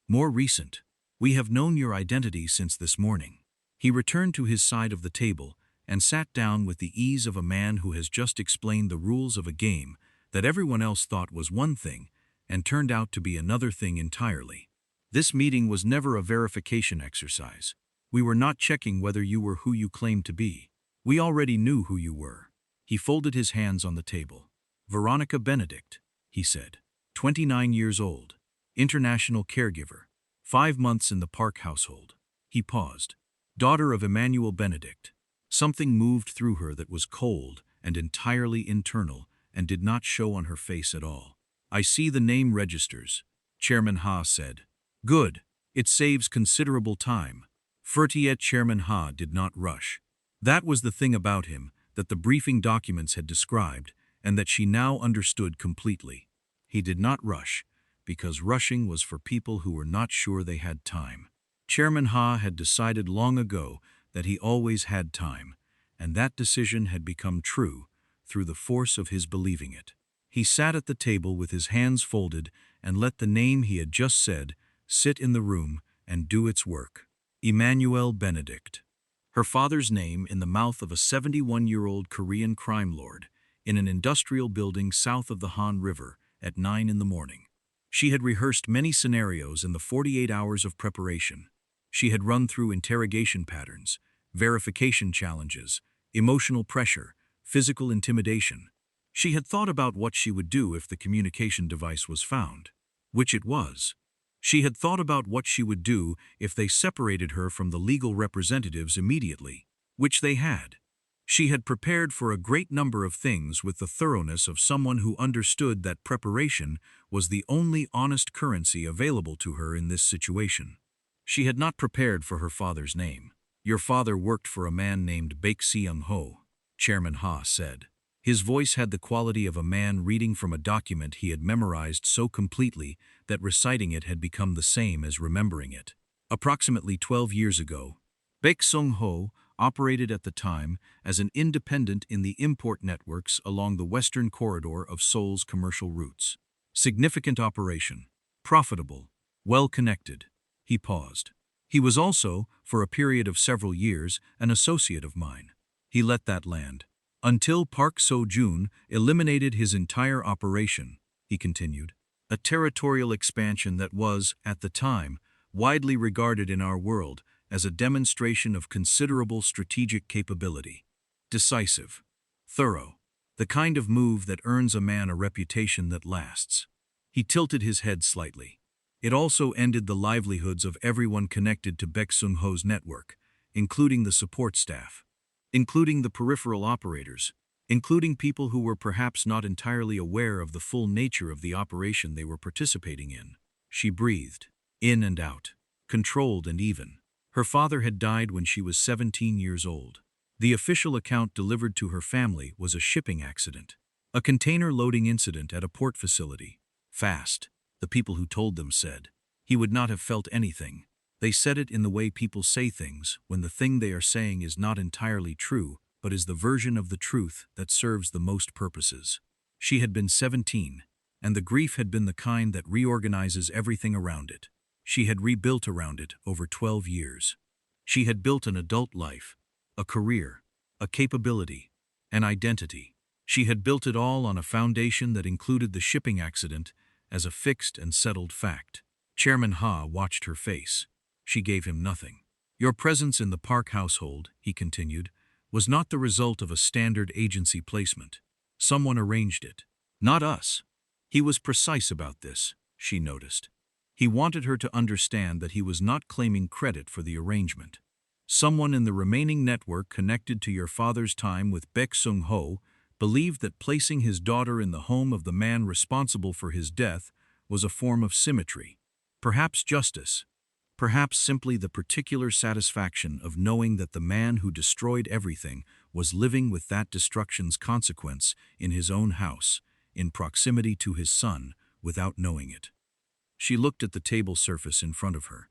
More recent. We have known your identity since this morning." He returned to his side of the table and sat down with the ease of a man who has just explained the rules of a game that everyone else thought was one thing and turned out to be another thing entirely. "This meeting was never a verification exercise. We were not checking whether you were who you claimed to be. We already knew who you were. He folded his hands on the table. Veronica Benedict, he said. 29 years old. International caregiver. 5 months in the Park household. He paused. Daughter of Emmanuel Benedict. Something moved through her that was cold and entirely internal and did not show on her face at all. I see the name registers, Chairman Ha said. Good. It saves considerable time. Fertiet Chairman Ha did not rush. That was the thing about him that the briefing documents had described and that she now understood completely. He did not rush, because rushing was for people who were not sure they had time. Chairman Ha had decided long ago that he always had time, and that decision had become true through the force of his believing it. He sat at the table with his hands folded and let the name he had just said sit in the room and do its work. Emmanuel Benedict. Her father's name in the mouth of a 71-year-old Korean crime lord in an industrial building south of the Han River at 9 in the morning. She had rehearsed many scenarios in the 48 hours of preparation. She had run through interrogation patterns, verification challenges, emotional pressure, physical intimidation. She had thought about what she would do if the communication device was found, which it was. She had thought about what she would do if they separated her from the legal representatives immediately, which they had. She had prepared for a great number of things with the thoroughness of someone who understood that preparation was the only honest currency available to her in this situation. She had not prepared for her father's name. Your father worked for a man named Baek Seung-ho, Chairman Ha said. His voice had the quality of a man reading from a document he had memorized so completely that reciting it had become the same as remembering it. Approximately 12 years ago, Baek Seung-ho operated at the time as an independent in the import networks along the western corridor of Seoul's commercial routes. Significant operation, profitable, well-connected. He paused. He was also, for a period of several years, an associate of mine. He let that land. Until Park So-joon eliminated his entire operation, he continued. A territorial expansion that was, at the time, widely regarded in our world as a demonstration of considerable strategic capability. Decisive. Thorough. The kind of move that earns a man a reputation that lasts. He tilted his head slightly. It also ended the livelihoods of everyone connected to Baek Seung-ho's network, including the support staff, including the peripheral operators, including people who were perhaps not entirely aware of the full nature of the operation they were participating in. She breathed, in and out, controlled and even. Her father had died when she was 17 years old. The official account delivered to her family was a shipping accident, a container loading incident at a port facility. Fast, the people who told them said. He would not have felt anything. They said it in the way people say things when the thing they are saying is not entirely true, but is the version of the truth that serves the most purposes. She had been 17, and the grief had been the kind that reorganizes everything around it. She had rebuilt around it over 12 years. She had built an adult life, a career, a capability, an identity. She had built it all on a foundation that included the shipping accident as a fixed and settled fact. Chairman Ha watched her face. She gave him nothing. Your presence in the Park household, he continued, was not the result of a standard agency placement. Someone arranged it. Not us. He was precise about this, she noticed. He wanted her to understand that he was not claiming credit for the arrangement. Someone in the remaining network connected to your father's time with Baek Seung-ho believed that placing his daughter in the home of the man responsible for his death was a form of symmetry, perhaps justice, perhaps simply the particular satisfaction of knowing that the man who destroyed everything was living with that destruction's consequence in his own house, in proximity to his son, without knowing it. She looked at the table surface in front of her.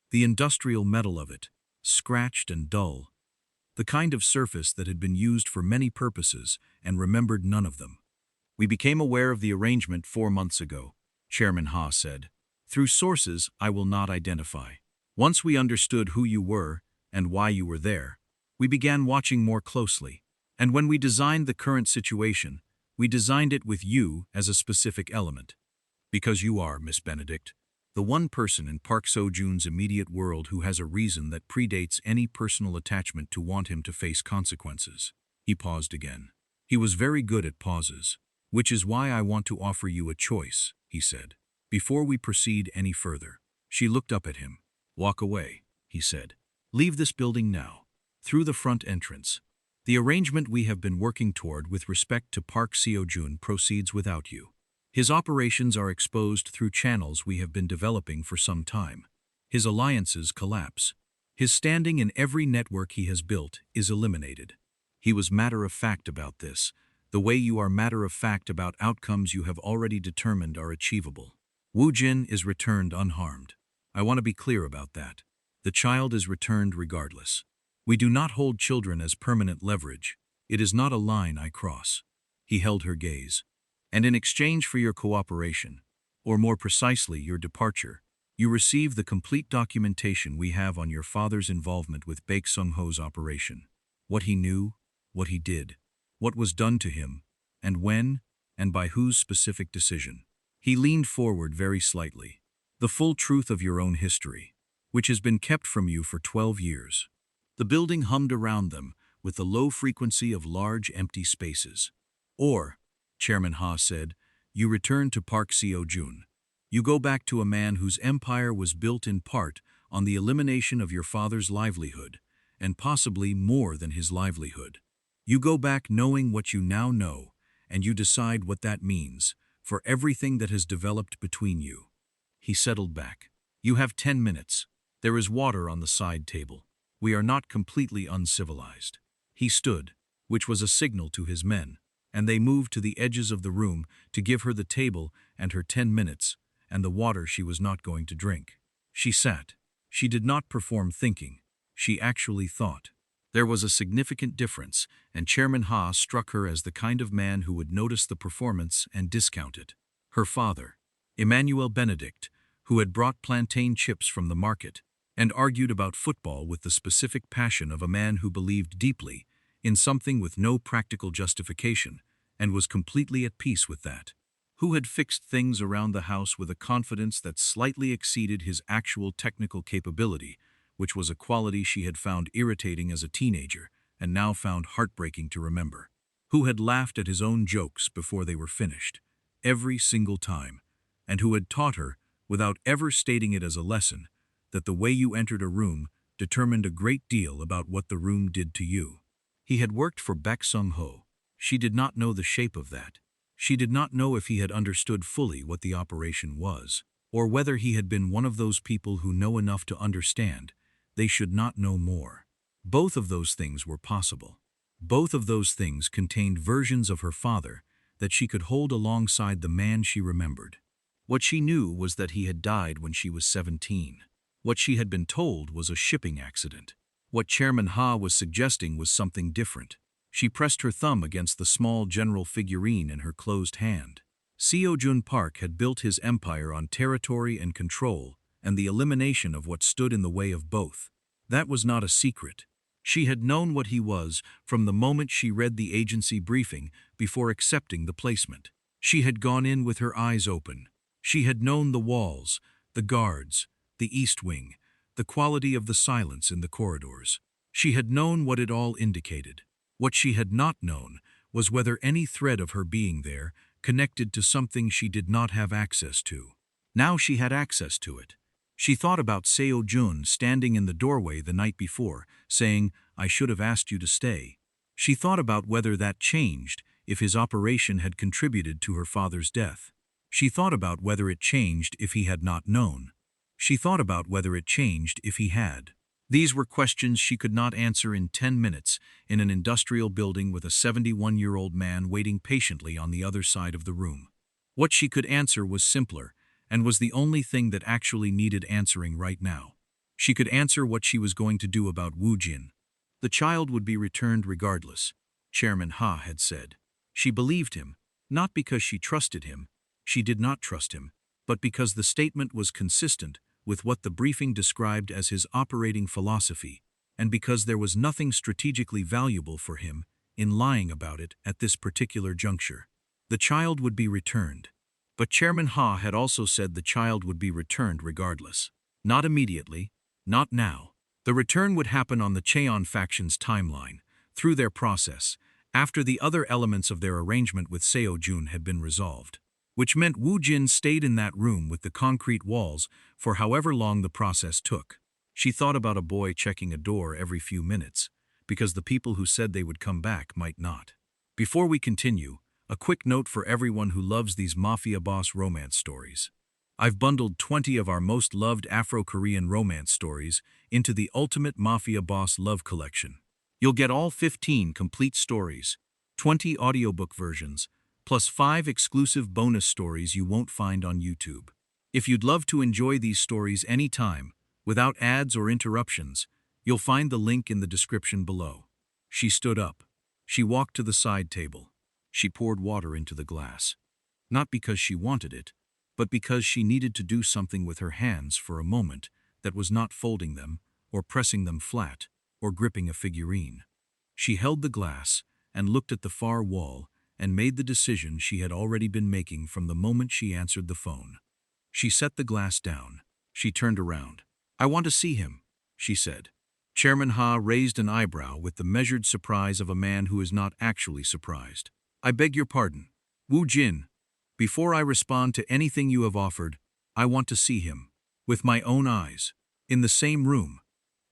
The industrial metal of it, scratched and dull, the kind of surface that had been used for many purposes and remembered none of them. We became aware of the arrangement 4 months ago, Chairman Ha said, through sources I will not identify. Once we understood who you were and why you were there, we began watching more closely. And when we designed the current situation, we designed it with you as a specific element. Because you are, Miss Benedict, the one person in Park So-joon's immediate world who has a reason that predates any personal attachment to want him to face consequences. He paused again. He was very good at pauses, which is why I want to offer you a choice, he said. Before we proceed any further, she looked up at him. Walk away, he said. Leave this building now. Through the front entrance. The arrangement we have been working toward with respect to Park Seo-joon proceeds without you. His operations are exposed through channels we have been developing for some time. His alliances collapse. His standing in every network he has built is eliminated. He was matter-of-fact about this, the way you are matter-of-fact about outcomes you have already determined are achievable. Woo Jin is returned unharmed. I want to be clear about that. The child is returned regardless. We do not hold children as permanent leverage. It is not a line I cross. He held her gaze. And in exchange for your cooperation, or more precisely your departure, you receive the complete documentation we have on your father's involvement with Baek Sung-ho's operation. What he knew, what he did, what was done to him, and when, and by whose specific decision. He leaned forward very slightly. The full truth of your own history, which has been kept from you for 12 years. The building hummed around them with the low frequency of large empty spaces. Or, Chairman Ha said, you return to Park Seo-joon. You go back to a man whose empire was built in part on the elimination of your father's livelihood, and possibly more than his livelihood. You go back knowing what you now know, and you decide what that means for everything that has developed between you. He settled back. You have 10 minutes. There is water on the side table. We are not completely uncivilized. He stood, which was a signal to his men, and they moved to the edges of the room to give her the table and her 10 minutes, and the water she was not going to drink. She sat. She did not perform thinking. She actually thought. There was a significant difference, and Chairman Ha struck her as the kind of man who would notice the performance and discount it. Her father, Emmanuel Benedict, who had brought plantain chips from the market, and argued about football with the specific passion of a man who believed deeply in something with no practical justification, and was completely at peace with that. Who had fixed things around the house with a confidence that slightly exceeded his actual technical capability, which was a quality she had found irritating as a teenager and now found heartbreaking to remember. Who had laughed at his own jokes before they were finished, every single time, and who had taught her, without ever stating it as a lesson, that the way you entered a room determined a great deal about what the room did to you. He had worked for Baek Sung-ho. She did not know the shape of that. She did not know if he had understood fully what the operation was, or whether he had been one of those people who know enough to understand they should not know more. Both of those things were possible. Both of those things contained versions of her father that she could hold alongside the man she remembered. What she knew was that he had died when she was 17. What she had been told was a shipping accident. What Chairman Ha was suggesting was something different. She pressed her thumb against the small general figurine in her closed hand. Seo-joon Park had built his empire on territory and control and the elimination of what stood in the way of both. That was not a secret. She had known what he was from the moment she read the agency briefing before accepting the placement. She had gone in with her eyes open. She had known the walls, the guards, the east wing, the quality of the silence in the corridors. She had known what it all indicated. What she had not known was whether any thread of her being there connected to something she did not have access to. Now she had access to it. She thought about Seo-joon standing in the doorway the night before, saying, "I should have asked you to stay." She thought about whether that changed if his operation had contributed to her father's death. She thought about whether it changed if he had not known. She thought about whether it changed if he had. These were questions she could not answer in 10 minutes in an industrial building with a 71-year-old man waiting patiently on the other side of the room. What she could answer was simpler, and was the only thing that actually needed answering right now. She could answer what she was going to do about Woo Jin. The child would be returned regardless, Chairman Ha had said. She believed him, not because she trusted him, she did not trust him, but because the statement was consistent with what the briefing described as his operating philosophy, and because there was nothing strategically valuable for him in lying about it at this particular juncture. The child would be returned. But Chairman Ha had also said the child would be returned regardless. Not immediately, not now. The return would happen on the Cheon faction's timeline, through their process, after the other elements of their arrangement with Seo-jun had been resolved, which meant Woo Jin stayed in that room with the concrete walls for however long the process took. She thought about a boy checking a door every few minutes, because the people who said they would come back might not. Before we continue, a quick note for everyone who loves these Mafia Boss romance stories. I've bundled 20 of our most loved Afro-Korean romance stories into the Ultimate Mafia Boss Love Collection. You'll get all 15 complete stories, 20 audiobook versions, plus 5 exclusive bonus stories you won't find on YouTube. If you'd love to enjoy these stories anytime, without ads or interruptions, you'll find the link in the description below. She stood up. She walked to the side table. She poured water into the glass. Not because she wanted it, but because she needed to do something with her hands for a moment that was not folding them, or pressing them flat, or gripping a figurine. She held the glass and looked at the far wall and made the decision she had already been making from the moment she answered the phone. She set the glass down. She turned around. "I want to see him," she said. Chairman Ha raised an eyebrow with the measured surprise of a man who is not actually surprised. "I beg your pardon. Woo Jin, before I respond to anything you have offered, I want to see him. With my own eyes. In the same room.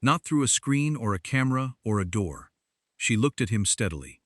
Not through a screen or a camera or a door." She looked at him steadily.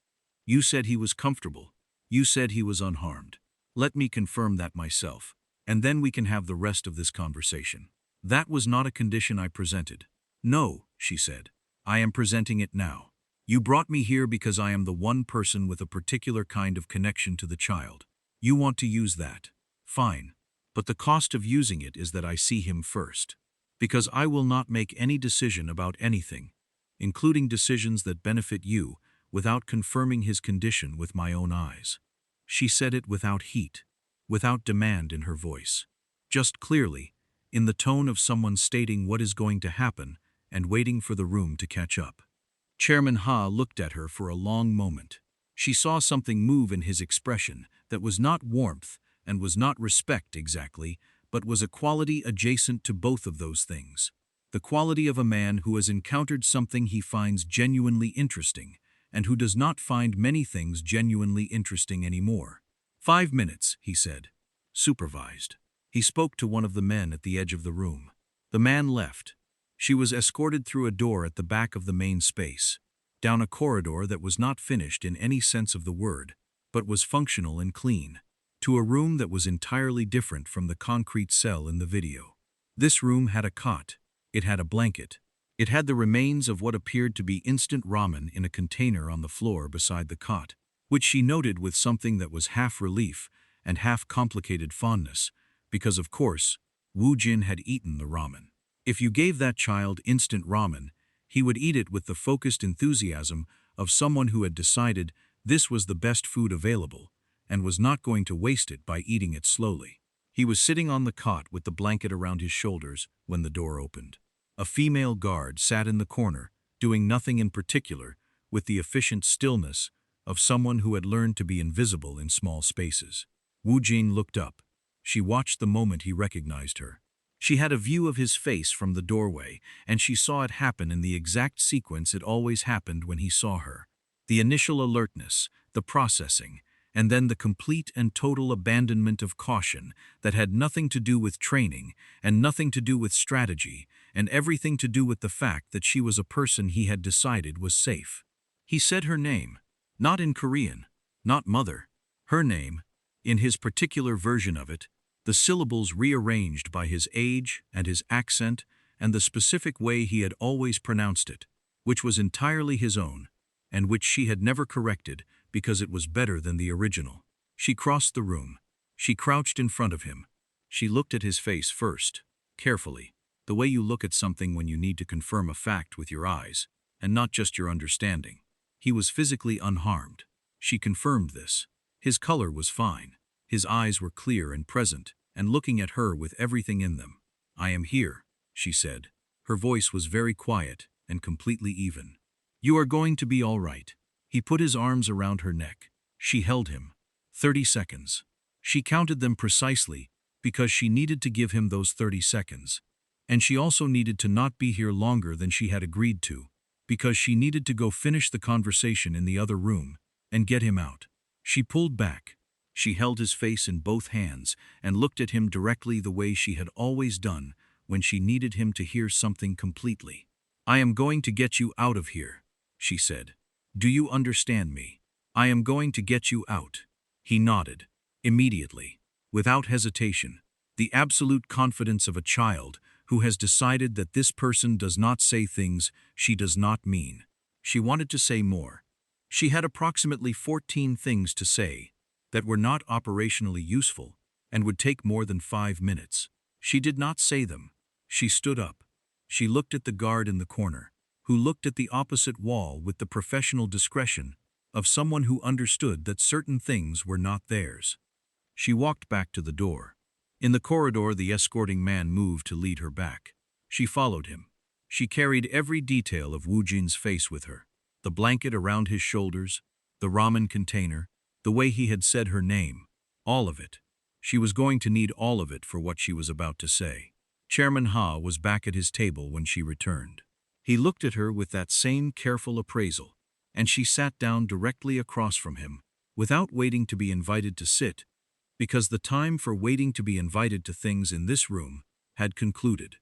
"You said he was comfortable. You said he was unharmed. Let me confirm that myself, and then we can have the rest of this conversation." "That was not a condition I presented." "No," she said. "I am presenting it now. You brought me here because I am the one person with a particular kind of connection to the child. You want to use that. Fine. But the cost of using it is that I see him first. Because I will not make any decision about anything, including decisions that benefit you, without confirming his condition with my own eyes." She said it without heat, without demand in her voice. Just clearly, in the tone of someone stating what is going to happen and waiting for the room to catch up. Chairman Ha looked at her for a long moment. She saw something move in his expression that was not warmth and was not respect exactly, but was a quality adjacent to both of those things. The quality of a man who has encountered something he finds genuinely interesting, and who does not find many things genuinely interesting anymore. 5 minutes, he said. Supervised. He spoke to one of the men at the edge of the room. The man left. She was escorted through a door at the back of the main space, down a corridor that was not finished in any sense of the word, but was functional and clean, to a room that was entirely different from the concrete cell in the video. This room had a cot. It had a blanket. It had the remains of what appeared to be instant ramen in a container on the floor beside the cot, which she noted with something that was half relief and half complicated fondness, because of course, Woo Jin had eaten the ramen. If you gave that child instant ramen, he would eat it with the focused enthusiasm of someone who had decided this was the best food available and was not going to waste it by eating it slowly. He was sitting on the cot with the blanket around his shoulders when the door opened. A female guard sat in the corner, doing nothing in particular, with the efficient stillness of someone who had learned to be invisible in small spaces. Woo Jin looked up. She watched the moment he recognized her. She had a view of his face from the doorway, and she saw it happen in the exact sequence it always happened when he saw her. The initial alertness, the processing, and then the complete and total abandonment of caution that had nothing to do with training and nothing to do with strategy and everything to do with the fact that she was a person he had decided was safe. He said her name, not in Korean, not mother, her name, in his particular version of it, the syllables rearranged by his age and his accent and the specific way he had always pronounced it, which was entirely his own, and which she had never corrected because it was better than the original. She crossed the room. She crouched in front of him. She looked at his face first, carefully, the way you look at something when you need to confirm a fact with your eyes, and not just your understanding. He was physically unharmed. She confirmed this. His color was fine. His eyes were clear and present, and looking at her with everything in them. "I am here," she said. Her voice was very quiet and completely even. "You are going to be all right." He put his arms around her neck. She held him. 30 seconds. She counted them precisely because she needed to give him those 30 seconds. And she also needed to not be here longer than she had agreed to, because she needed to go finish the conversation in the other room, and get him out. She pulled back. She held his face in both hands and looked at him directly the way she had always done when she needed him to hear something completely. I am going to get you out of here, she said. Do you understand me? I am going to get you out. He nodded. Immediately, without hesitation, the absolute confidence of a child who has decided that this person does not say things she does not mean. She wanted to say more. She had approximately 14 things to say that were not operationally useful and would take more than 5 minutes. She did not say them. She stood up. She looked at the guard in the corner, who looked at the opposite wall with the professional discretion of someone who understood that certain things were not theirs. She walked back to the door. In the corridor, the escorting man moved to lead her back. She followed him. She carried every detail of Woo Jin's face with her. The blanket around his shoulders, the ramen container, the way he had said her name, all of it. She was going to need all of it for what she was about to say. Chairman Ha was back at his table when she returned. He looked at her with that same careful appraisal, and she sat down directly across from him, without waiting to be invited to sit, because the time for waiting to be invited to things in this room had concluded.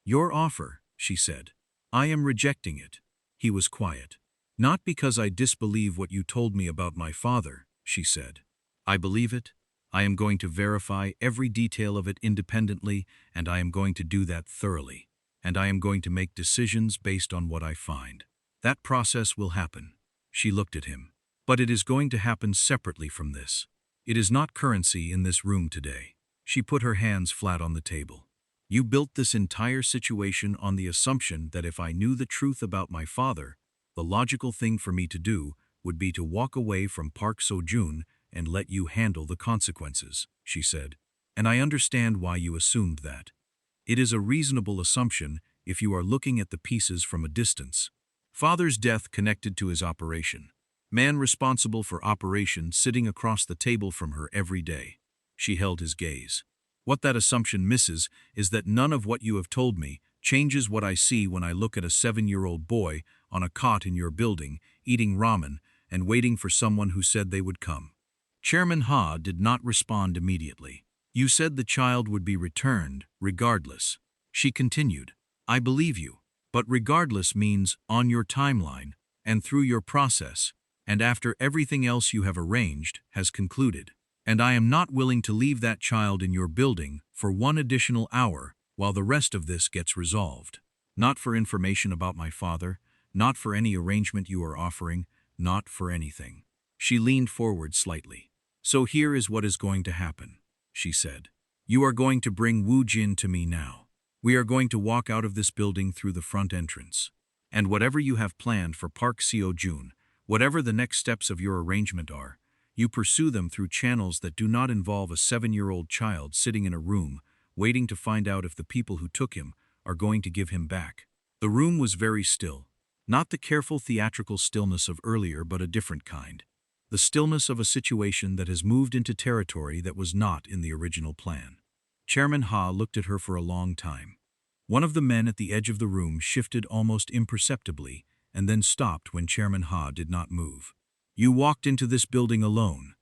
Your offer, she said. I am rejecting it. He was quiet. Not because I disbelieve what you told me about my father, she said. I believe it. I am going to verify every detail of it independently, and I am going to do that thoroughly. And I am going to make decisions based on what I find. That process will happen. She looked at him. But it is going to happen separately from this. It is not currency in this room today. She put her hands flat on the table. You built this entire situation on the assumption that if I knew the truth about my father, the logical thing for me to do would be to walk away from Park Seo-joon and let you handle the consequences, she said. And I understand why you assumed that. It is a reasonable assumption if you are looking at the pieces from a distance. Father's death connected to his operation. Man responsible for operation sitting across the table from her every day. She held his gaze. What that assumption misses is that none of what you have told me changes what I see when I look at a 7-year-old boy on a cot in your building, eating ramen and waiting for someone who said they would come. Chairman Ha did not respond immediately. You said the child would be returned, regardless. She continued. I believe you, but regardless means on your timeline and through your process, and after everything else you have arranged has concluded. And I am not willing to leave that child in your building for 1 additional hour while the rest of this gets resolved. Not for information about my father, not for any arrangement you are offering, not for anything. She leaned forward slightly. So here is what is going to happen, she said. You are going to bring Woo Jin to me now. We are going to walk out of this building through the front entrance. And whatever you have planned for Park Seo-joon, whatever the next steps of your arrangement are, you pursue them through channels that do not involve a 7-year-old child sitting in a room, waiting to find out if the people who took him are going to give him back. The room was very still. Not the careful theatrical stillness of earlier, but a different kind. The stillness of a situation that has moved into territory that was not in the original plan. Chairman Ha looked at her for a long time. One of the men at the edge of the room shifted almost imperceptibly and then stopped when Chairman Ha did not move. You walked into this building alone,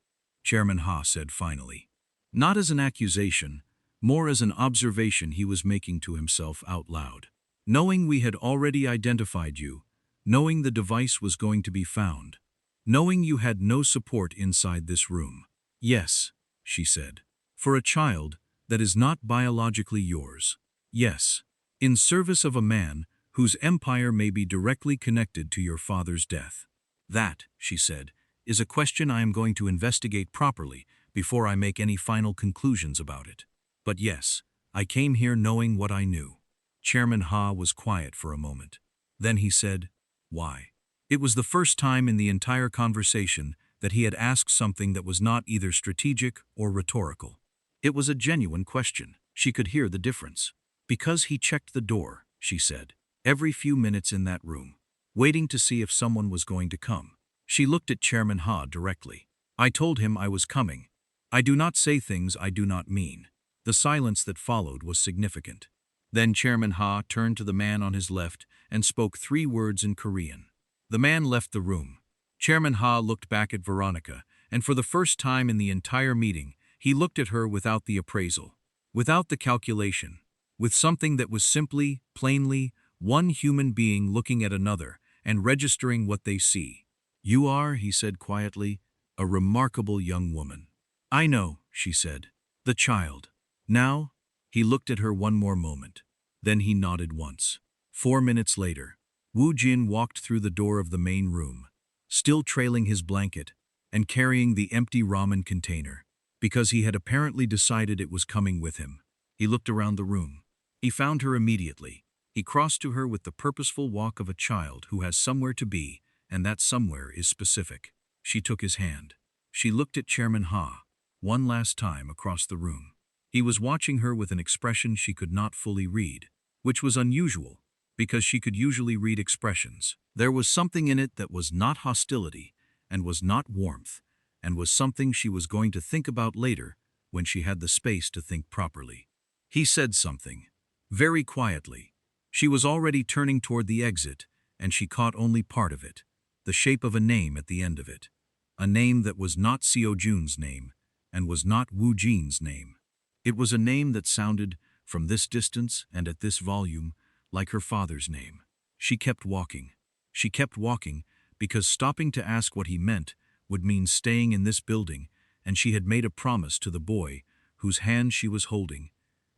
Chairman Ha said finally. Not as an accusation, more as an observation he was making to himself out loud. Knowing we had already identified you, knowing the device was going to be found, knowing you had no support inside this room. Yes, she said. For a child that is not biologically yours. Yes. In service of a man whose empire may be directly connected to your father's death. That, she said, is a question I am going to investigate properly before I make any final conclusions about it. But yes, I came here knowing what I knew. Chairman Ha was quiet for a moment. Then he said, why? It was the first time in the entire conversation that he had asked something that was not either strategic or rhetorical. It was a genuine question. She could hear the difference. Because he checked the door, she said, every few minutes in that room, waiting to see if someone was going to come. She looked at Chairman Ha directly. I told him I was coming. I do not say things I do not mean. The silence that followed was significant. Then Chairman Ha turned to the man on his left and spoke 3 words in Korean. The man left the room. Chairman Ha looked back at Veronica, and for the first time in the entire meeting, he looked at her without the appraisal, without the calculation, with something that was simply, plainly, one human being looking at another and registering what they see. "You are," he said quietly, "a remarkable young woman." "I know," she said. "The child." Now, he looked at her one more moment. Then he nodded once. 4 minutes later, Woo Jin walked through the door of the main room, still trailing his blanket and carrying the empty ramen container, because he had apparently decided it was coming with him. He looked around the room. He found her immediately. He crossed to her with the purposeful walk of a child who has somewhere to be, and that somewhere is specific. She took his hand. She looked at Chairman Ha one last time across the room. He was watching her with an expression she could not fully read, which was unusual, because she could usually read expressions. There was something in it that was not hostility, and was not warmth, and was something she was going to think about later when she had the space to think properly. He said something, very quietly. She was already turning toward the exit, and she caught only part of it, the shape of a name at the end of it. A name that was not Seo Jun's name, and was not Woo Jin's name. It was a name that sounded, from this distance and at this volume, like her father's name. She kept walking. She kept walking because stopping to ask what he meant would mean staying in this building, and she had made a promise to the boy whose hand she was holding,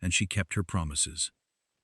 and she kept her promises.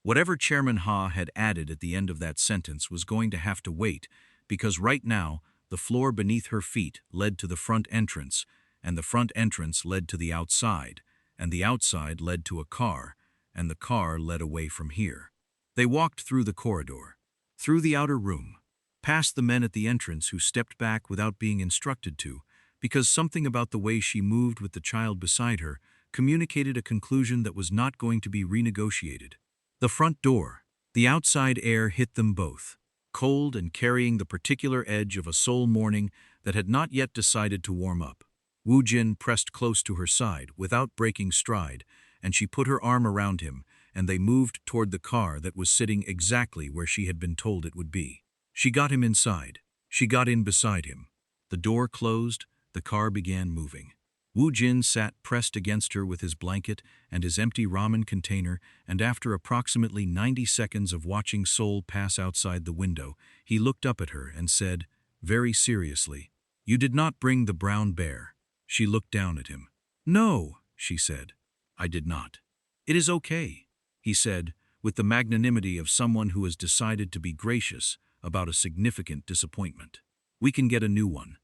Whatever Chairman Ha had added at the end of that sentence was going to have to wait, because right now the floor beneath her feet led to the front entrance, and the front entrance led to the outside, and the outside led to a car, and the car led away from here. They walked through the corridor, through the outer room, past the men at the entrance who stepped back without being instructed to, because something about the way she moved with the child beside her communicated a conclusion that was not going to be renegotiated. The front door, the outside air hit them both, cold and carrying the particular edge of a Seoul morning that had not yet decided to warm up. Woo Jin pressed close to her side without breaking stride, and she put her arm around him, and they moved toward the car that was sitting exactly where she had been told it would be. She got him inside. She got in beside him. The door closed, the car began moving. Woo Jin sat pressed against her with his blanket and his empty ramen container, and after approximately 90 seconds of watching Seoul pass outside the window, he looked up at her and said, very seriously, "You did not bring the brown bear." She looked down at him. "No," she said. "I did not." "It is okay," he said, with the magnanimity of someone who has decided to be gracious about a significant disappointment. "We can get a new one."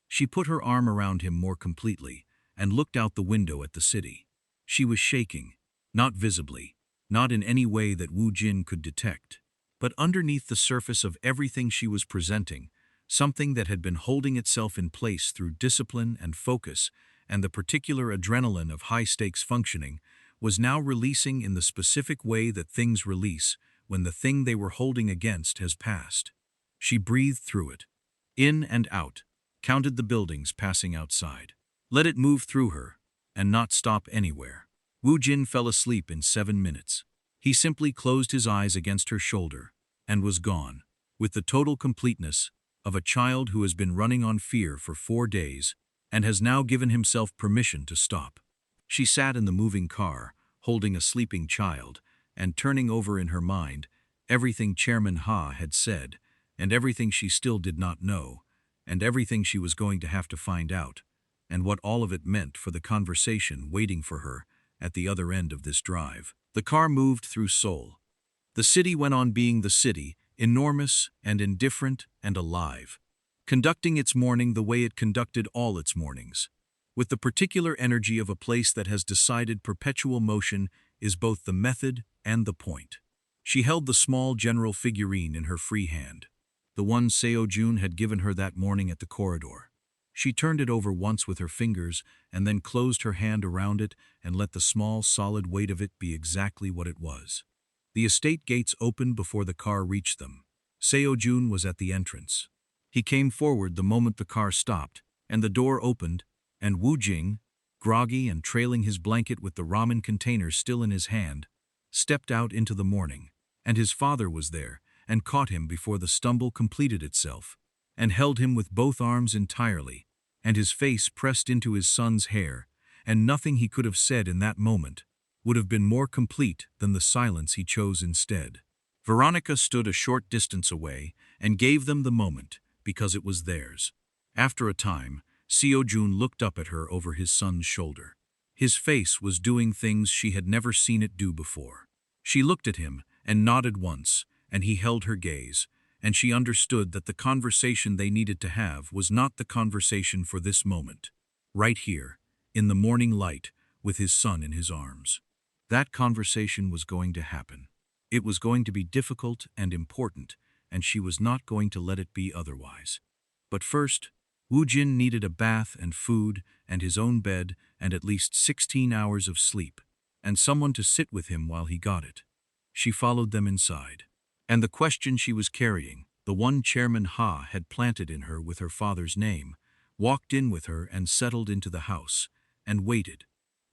She put her arm around him more completely and looked out the window at the city. She was shaking, not visibly, not in any way that Woo Jin could detect, but underneath the surface of everything she was presenting, something that had been holding itself in place through discipline and focus and the particular adrenaline of high-stakes functioning, was now releasing in the specific way that things release when the thing they were holding against has passed. She breathed through it, in and out, counted the buildings passing outside. Let it move through her, and not stop anywhere. Woo Jin fell asleep in 7 minutes. He simply closed his eyes against her shoulder, and was gone, with the total completeness of a child who has been running on fear for 4 days, and has now given himself permission to stop. She sat in the moving car, holding a sleeping child, and turning over in her mind everything Chairman Ha had said, and everything she still did not know, and everything she was going to have to find out, and what all of it meant for the conversation waiting for her at the other end of this drive. The car moved through Seoul. The city went on being the city, enormous and indifferent and alive, conducting its morning the way it conducted all its mornings, with the particular energy of a place that has decided perpetual motion is both the method and the point. She held the small general figurine in her free hand, the one Seo Jun had given her that morning at the corridor. She turned it over once with her fingers and then closed her hand around it and let the small, solid weight of it be exactly what it was. The estate gates opened before the car reached them. Seo Jun was at the entrance. He came forward the moment the car stopped, and the door opened, and Woo Jin, groggy and trailing his blanket with the ramen container still in his hand, stepped out into the morning, and his father was there and caught him before the stumble completed itself, and held him with both arms entirely, and his face pressed into his son's hair, and nothing he could have said in that moment would have been more complete than the silence he chose instead. Veronica stood a short distance away and gave them the moment, because it was theirs. After a time, Seo-jun looked up at her over his son's shoulder. His face was doing things she had never seen it do before. She looked at him and nodded once, and he held her gaze, and she understood that the conversation they needed to have was not the conversation for this moment. Right here, in the morning light, with his son in his arms. That conversation was going to happen. It was going to be difficult and important, and she was not going to let it be otherwise. But first, Woo-jin needed a bath and food and his own bed and at least 16 hours of sleep, and someone to sit with him while he got it. She followed them inside. And the question she was carrying, the one Chairman Ha had planted in her with her father's name, walked in with her and settled into the house, and waited,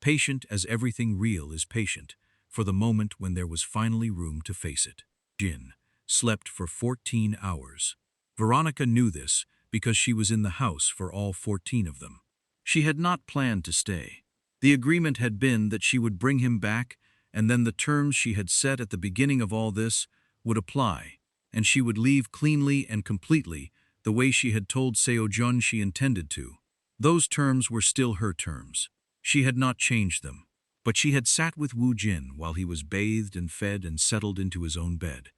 patient as everything real is patient, for the moment when there was finally room to face it. Jin slept for 14 hours. Veronica knew this because she was in the house for all 14 of them. She had not planned to stay. The agreement had been that she would bring him back, and then the terms she had set at the beginning of all this would apply, and she would leave cleanly and completely the way she had told Seo-jun she intended to. Those terms were still her terms. She had not changed them. But she had sat with Woo-jin while he was bathed and fed and settled into his own bed,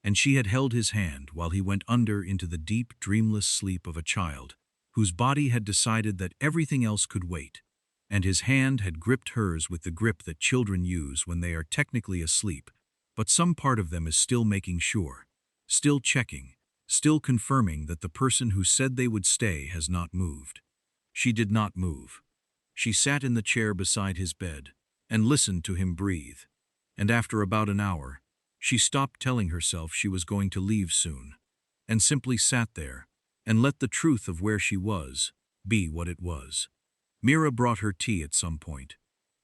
and she had held his hand while he went under into the deep, dreamless sleep of a child whose body had decided that everything else could wait, and his hand had gripped hers with the grip that children use when they are technically asleep, but some part of them is still making sure, still checking, still confirming that the person who said they would stay has not moved. She did not move. She sat in the chair beside his bed and listened to him breathe, and after about an hour, she stopped telling herself she was going to leave soon, and simply sat there and let the truth of where she was be what it was. Mira brought her tea at some point,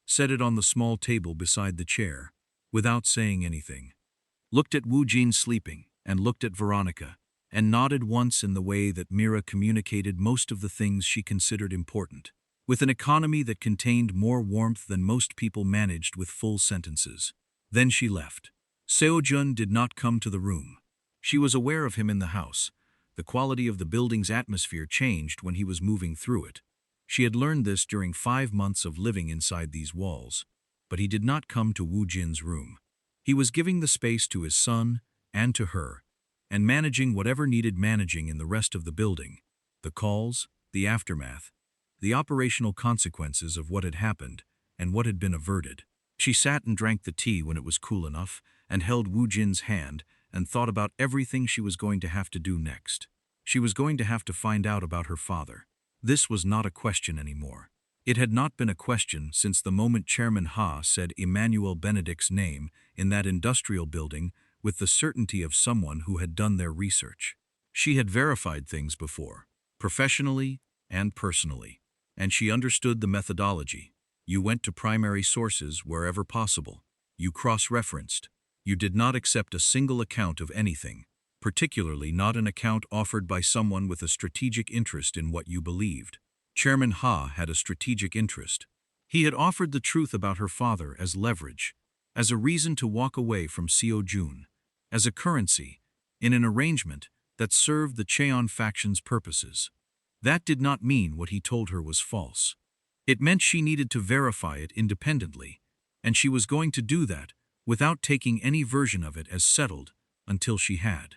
set it on the small table beside the chair, without saying anything, looked at Woo-jin sleeping and looked at Veronica, and nodded once in the way that Mira communicated most of the things she considered important, with an economy that contained more warmth than most people managed with full sentences. Then she left. Seo-jun did not come to the room. She was aware of him in the house. The quality of the building's atmosphere changed when he was moving through it. She had learned this during 5 months of living inside these walls. But he did not come to Woo-jin's room. He was giving the space to his son and to her, and managing whatever needed managing in the rest of the building, the calls, the aftermath, the operational consequences of what had happened and what had been averted. She sat and drank the tea when it was cool enough, and held Woo-jin's hand and thought about everything she was going to have to do next. She was going to have to find out about her father. This was not a question anymore. It had not been a question since the moment Chairman Ha said Emmanuel Benedict's name in that industrial building with the certainty of someone who had done their research. She had verified things before, professionally and personally, and she understood the methodology. You went to primary sources wherever possible. You cross-referenced. You did not accept a single account of anything, particularly not an account offered by someone with a strategic interest in what you believed. Chairman Ha had a strategic interest. He had offered the truth about her father as leverage, as a reason to walk away from Seo-jun, as a currency, in an arrangement that served the Cheon faction's purposes. That did not mean what he told her was false. It meant she needed to verify it independently, and she was going to do that without taking any version of it as settled until she had.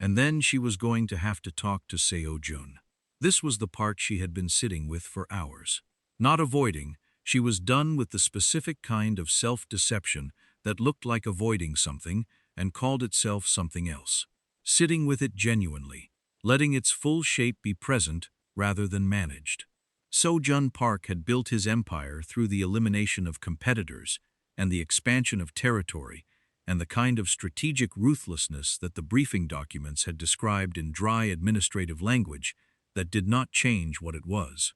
And then she was going to have to talk to Seo-jun. This was the part she had been sitting with for hours. Not avoiding, she was done with the specific kind of self-deception that looked like avoiding something and called itself something else. Sitting with it genuinely, letting its full shape be present rather than managed. Seo-jun Park had built his empire through the elimination of competitors and the expansion of territory and the kind of strategic ruthlessness that the briefing documents had described in dry administrative language that did not change what it was.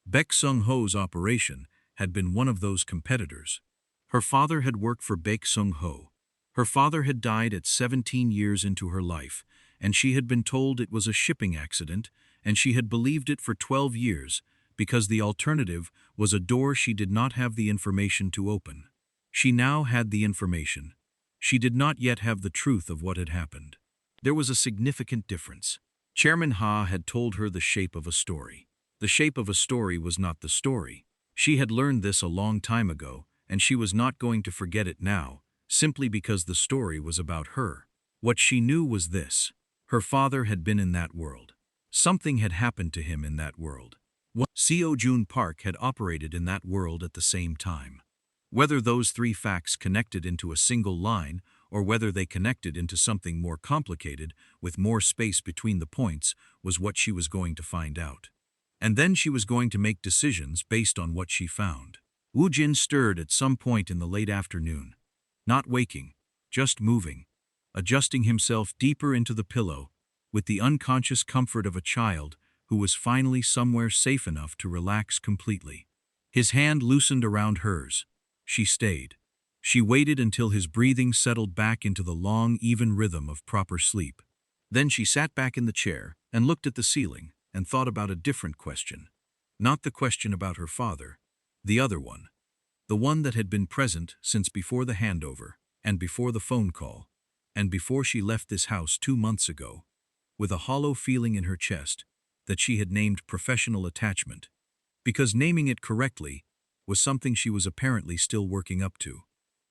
Baek Sung-ho's operation had been one of those competitors. Her father had worked for Baek Sung-ho. Her father had died at 17 years into her life, and she had been told it was a shipping accident, and she had believed it for 12 years, because the alternative was a door she did not have the information to open. She now had the information. She did not yet have the truth of what had happened. There was a significant difference. Chairman Ha had told her the shape of a story. The shape of a story was not the story. She had learned this a long time ago, and she was not going to forget it now, simply because the story was about her. What she knew was this: her father had been in that world. Something had happened to him in that world. Seoul Park had operated in that world at the same time. Whether those three facts connected into a single line, or whether they connected into something more complicated, with more space between the points, was what she was going to find out. And then she was going to make decisions based on what she found. Woo Jin stirred at some point in the late afternoon. Not waking, just moving, adjusting himself deeper into the pillow, with the unconscious comfort of a child who was finally somewhere safe enough to relax completely. His hand loosened around hers. She stayed. She waited until his breathing settled back into the long, even rhythm of proper sleep. Then she sat back in the chair and looked at the ceiling and thought about a different question. Not the question about her father, the other one. The one that had been present since before the handover, and before the phone call, and before she left this house 2 months ago, with a hollow feeling in her chest that she had named professional attachment, because naming it correctly was something she was apparently still working up to.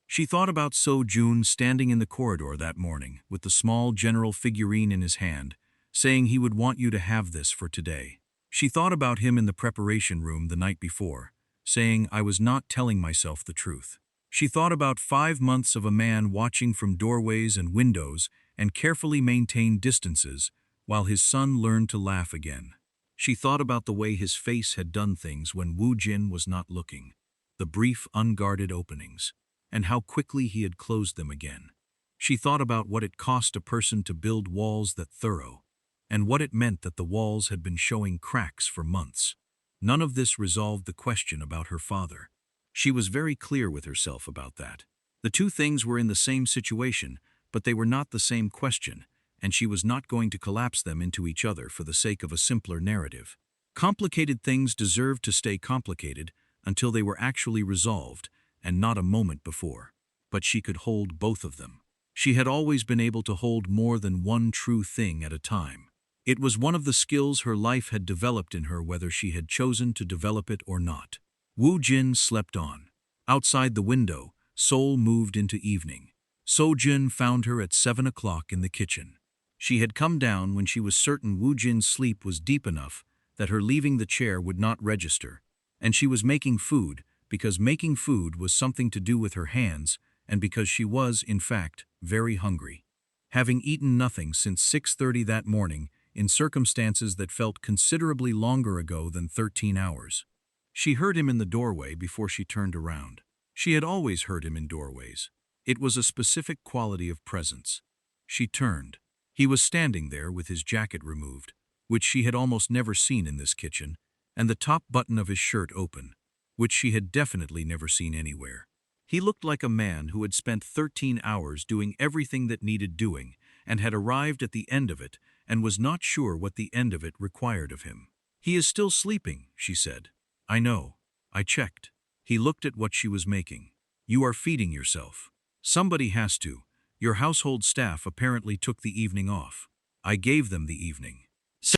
She thought about Seo-jun standing in the corridor that morning with the small general figurine in his hand, saying he would want you to have this for today. She thought about him in the preparation room the night before, saying, I was not telling myself the truth. She thought about 5 months of a man watching from doorways and windows and carefully maintained distances while his son learned to laugh again. She thought about the way his face had done things when Woo Jin was not looking, the brief, unguarded openings, and how quickly he had closed them again. She thought about what it cost a person to build walls that thorough, and what it meant that the walls had been showing cracks for months. None of this resolved the question about her father. She was very clear with herself about that. The two things were in the same situation, but they were not the same question, and she was not going to collapse them into each other for the sake of a simpler narrative. Complicated things deserved to stay complicated until they were actually resolved, and not a moment before. But she could hold both of them. She had always been able to hold more than one true thing at a time. It was one of the skills her life had developed in her, whether she had chosen to develop it or not. Woo Jin slept on. Outside the window, Seoul moved into evening. Seo-jun found her at 7 o'clock in the kitchen. She had come down when she was certain Woo Jin's sleep was deep enough that her leaving the chair would not register, and she was making food because making food was something to do with her hands and because she was, in fact, very hungry. Having eaten nothing since 6:30 that morning in circumstances that felt considerably longer ago than 13 hours. She heard him in the doorway before she turned around. She had always heard him in doorways. It was a specific quality of presence. She turned. He was standing there with his jacket removed, which she had almost never seen in this kitchen, and the top button of his shirt open, which she had definitely never seen anywhere. He looked like a man who had spent 13 hours doing everything that needed doing and had arrived at the end of it and was not sure what the end of it required of him. He is still sleeping, she said. I know. I checked. He looked at what she was making. You are feeding yourself. Somebody has to. Your household staff apparently took the evening off. I gave them the evening.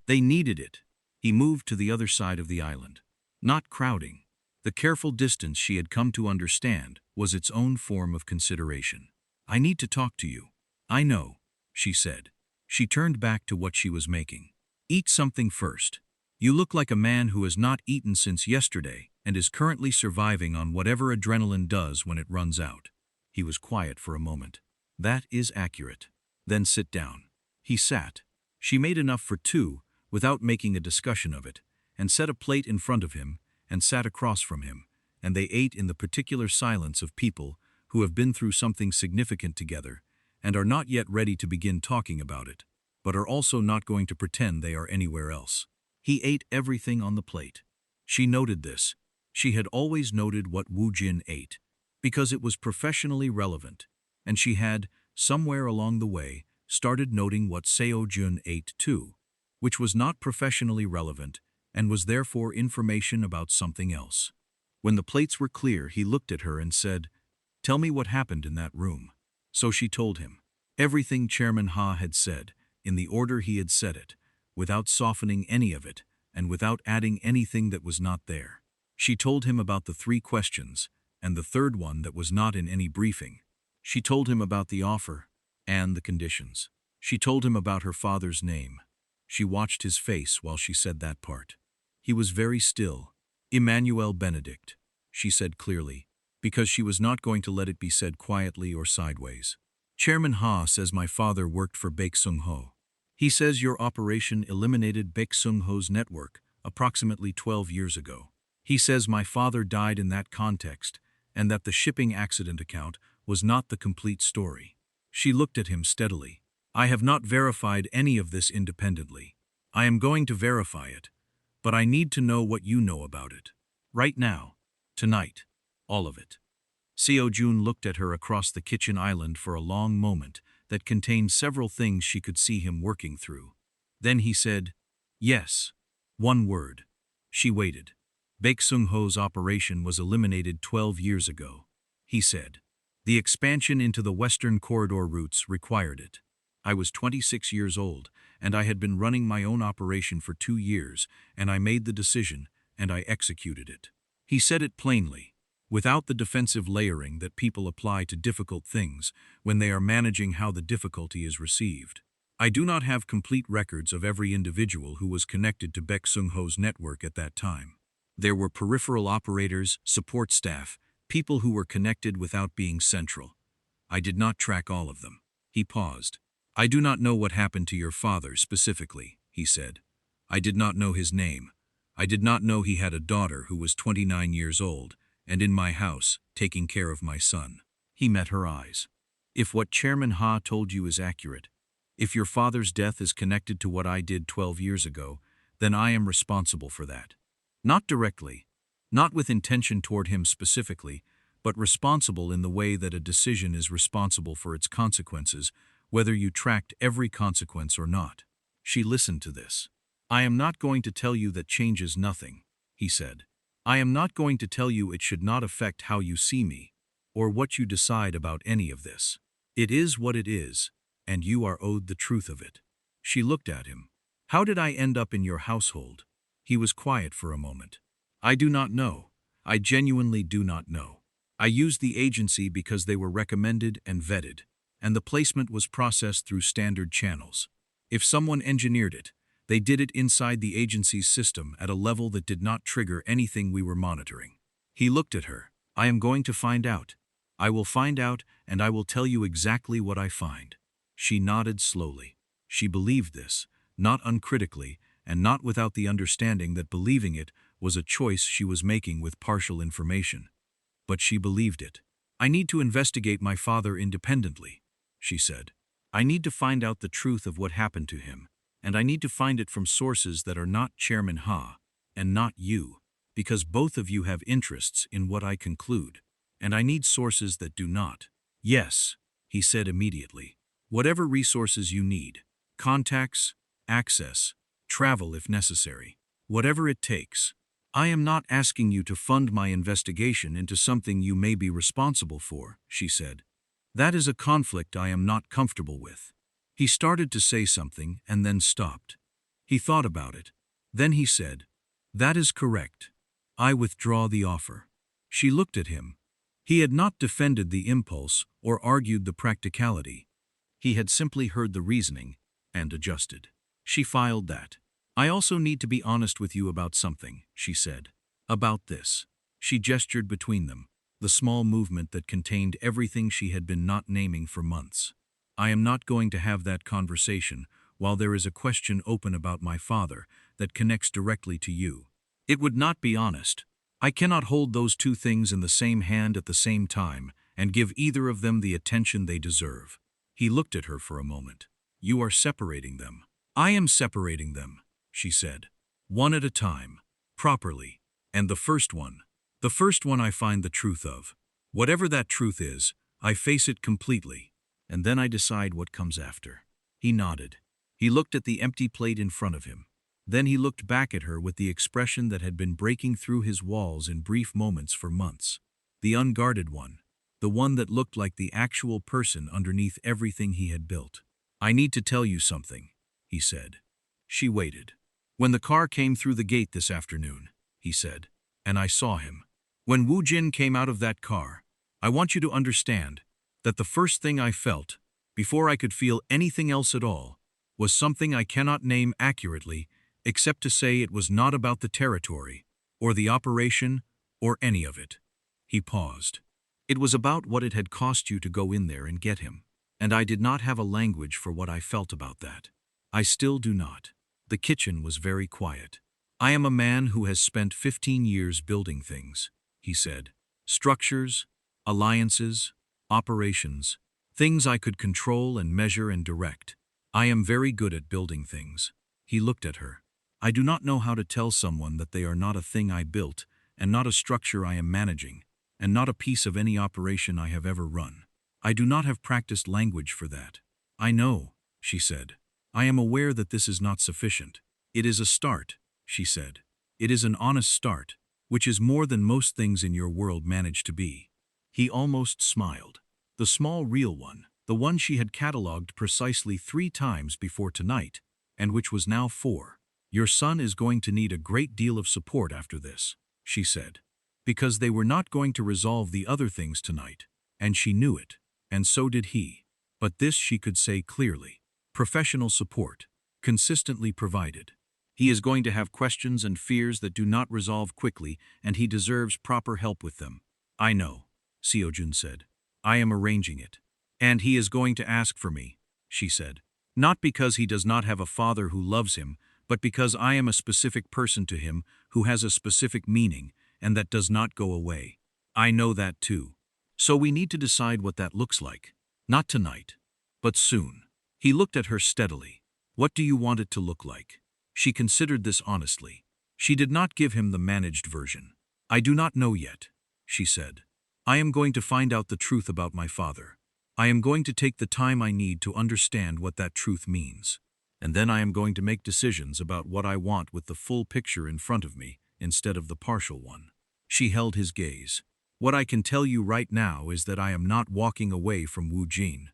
They needed it. He moved to the other side of the island. Not crowding. The careful distance she had come to understand was its own form of consideration. I need to talk to you. I know, she said. She turned back to what she was making. Eat something first. You look like a man who has not eaten since yesterday and is currently surviving on whatever adrenaline does when it runs out. He was quiet for a moment. That is accurate. Then sit down. He sat. She made enough for two without making a discussion of it, and set a plate in front of him and sat across from him, and they ate in the particular silence of people who have been through something significant together and are not yet ready to begin talking about it, but are also not going to pretend they are anywhere else. He ate everything on the plate. She noted this. She had always noted what Woo Jin ate, because it was professionally relevant, and she had, somewhere along the way, started noting what Seo-jun ate too, which was not professionally relevant and was therefore information about something else. When the plates were clear, he looked at her and said, "Tell me what happened in that room." So she told him everything Chairman Ha had said, in the order he had said it, without softening any of it, and without adding anything that was not there. She told him about the 3 questions, and the third one that was not in any briefing. She told him about the offer and the conditions. She told him about her father's name. She watched his face while she said that part. He was very still. "Emmanuel Benedict," she said clearly, because she was not going to let it be said quietly or sideways. "Chairman Ha says my father worked for Baek Sung-ho. He says your operation eliminated Baek Sung-ho's network approximately 12 years ago. He says my father died in that context and that the shipping accident account was not the complete story." She looked at him steadily. "I have not verified any of this independently. I am going to verify it, but I need to know what you know about it. Right now. Tonight. All of it." Seo-jun looked at her across the kitchen island for a long moment that contained several things she could see him working through. Then he said, "Yes." One word. She waited. "Baek Sung-ho's operation was eliminated 12 years ago," he said. "The expansion into the Western Corridor routes required it. I was 26 years old, and I had been running my own operation for 2 years, and I made the decision, and I executed it." He said it plainly, without the defensive layering that people apply to difficult things when they are managing how the difficulty is received. "I do not have complete records of every individual who was connected to Baek Sung-ho's network at that time. There were peripheral operators, support staff, people who were connected without being central. I did not track all of them." He paused. "I do not know what happened to your father specifically," he said. "I did not know his name. I did not know he had a daughter who was 29 years old, and in my house, taking care of my son." He met her eyes. "If what Chairman Ha told you is accurate, if your father's death is connected to what I did 12 years ago, then I am responsible for that. Not directly, not with intention toward him specifically, but responsible in the way that a decision is responsible for its consequences, whether you tracked every consequence or not." She listened to this. "I am not going to tell you that changes nothing," he said. "I am not going to tell you it should not affect how you see me, or what you decide about any of this. It is what it is, and you are owed the truth of it." She looked at him. "How did I end up in your household?" He was quiet for a moment. "I do not know. I genuinely do not know. I used the agency because they were recommended and vetted, and the placement was processed through standard channels. If someone engineered it, they did it inside the agency's system at a level that did not trigger anything we were monitoring." He looked at her. "I am going to find out. I will find out, and I will tell you exactly what I find." She nodded slowly. She believed this, not uncritically, and not without the understanding that believing it was a choice she was making with partial information. But she believed it. "I need to investigate my father independently," she said. "I need to find out the truth of what happened to him, and I need to find it from sources that are not Chairman Ha, and not you, because both of you have interests in what I conclude, and I need sources that do not." "Yes," he said immediately. "Whatever resources you need, contacts, access, travel if necessary, whatever it takes. I am not asking you to fund my investigation into something you may be responsible for," she said. "That is a conflict I am not comfortable with." He started to say something and then stopped. He thought about it. Then he said, "That is correct. I withdraw the offer." She looked at him. He had not defended the impulse or argued the practicality. He had simply heard the reasoning and adjusted. She filed that. "I also need to be honest with you about something," she said. "About this." She gestured between them, the small movement that contained everything she had been not naming for months. "I am not going to have that conversation while there is a question open about my father that connects directly to you. It would not be honest. I cannot hold those two things in the same hand at the same time and give either of them the attention they deserve." He looked at her for a moment. "You are separating them." "I am separating them," she said. "One at a time, properly. And the first one I find the truth of. Whatever that truth is, I face it completely, and then I decide what comes after." He nodded. He looked at the empty plate in front of him. Then he looked back at her with the expression that had been breaking through his walls in brief moments for months. The unguarded one. The one that looked like the actual person underneath everything he had built. "I need to tell you something," he said. She waited. "When the car came through the gate this afternoon," he said, "and I saw him. When Woo Jin came out of that car, I want you to understand that the first thing I felt, before I could feel anything else at all, was something I cannot name accurately, except to say it was not about the territory, or the operation, or any of it." He paused. "It was about what it had cost you to go in there and get him. And I did not have a language for what I felt about that. I still do not." The kitchen was very quiet. "I am a man who has spent 15 years building things," he said. "Structures, alliances, operations, things I could control and measure and direct. I am very good at building things." He looked at her. "I do not know how to tell someone that they are not a thing I built, and not a structure I am managing, and not a piece of any operation I have ever run. I do not have practiced language for that." "I know," she said. "I am aware that this is not sufficient. It is a start," she said. "It is an honest start, which is more than most things in your world manage to be." He almost smiled. The small real one, the one she had catalogued precisely 3 times before tonight, and which was now 4. "Your son is going to need a great deal of support after this," she said. Because they were not going to resolve the other things tonight, and she knew it, and so did he. But this she could say clearly. Professional support, consistently provided. He is going to have questions and fears that do not resolve quickly, and he deserves proper help with them. "I know," Seojun said. "I am arranging it. And he is going to ask for me," she said. "Not because he does not have a father who loves him, but because I am a specific person to him who has a specific meaning, and that does not go away. I know that too. So we need to decide what that looks like. Not tonight, but soon." He looked at her steadily. "What do you want it to look like?" She considered this honestly. She did not give him the managed version. "I do not know yet," she said. "I am going to find out the truth about my father. I am going to take the time I need to understand what that truth means. And then I am going to make decisions about what I want with the full picture in front of me, instead of the partial one." She held his gaze. "What I can tell you right now is that I am not walking away from Woo Jin.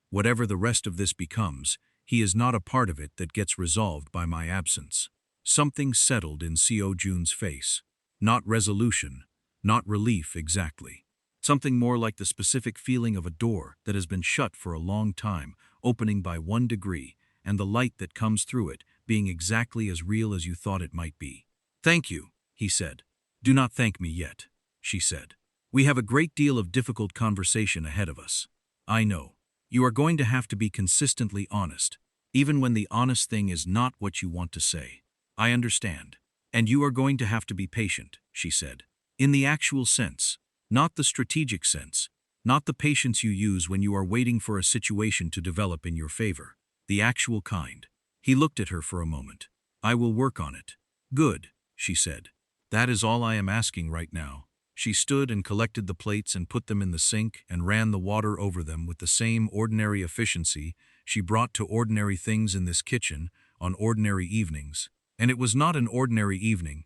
Whatever the rest of this becomes, he is not a part of it that gets resolved by my absence." Something settled in Seo Jun's face. Not resolution, not relief exactly. Something more like the specific feeling of a door that has been shut for a long time, opening by 1 degree, and the light that comes through it being exactly as real as you thought it might be. "Thank you," he said. "Do not thank me yet," she said. "We have a great deal of difficult conversation ahead of us. I know. You are going to have to be consistently honest, even when the honest thing is not what you want to say. I understand. And you are going to have to be patient," she said. "In the actual sense, not the strategic sense, not the patience you use when you are waiting for a situation to develop in your favor. The actual kind." He looked at her for a moment. "I will work on it." "Good," she said. "That is all I am asking right now." She stood and collected the plates and put them in the sink and ran the water over them with the same ordinary efficiency she brought to ordinary things in this kitchen on ordinary evenings. And it was not an ordinary evening,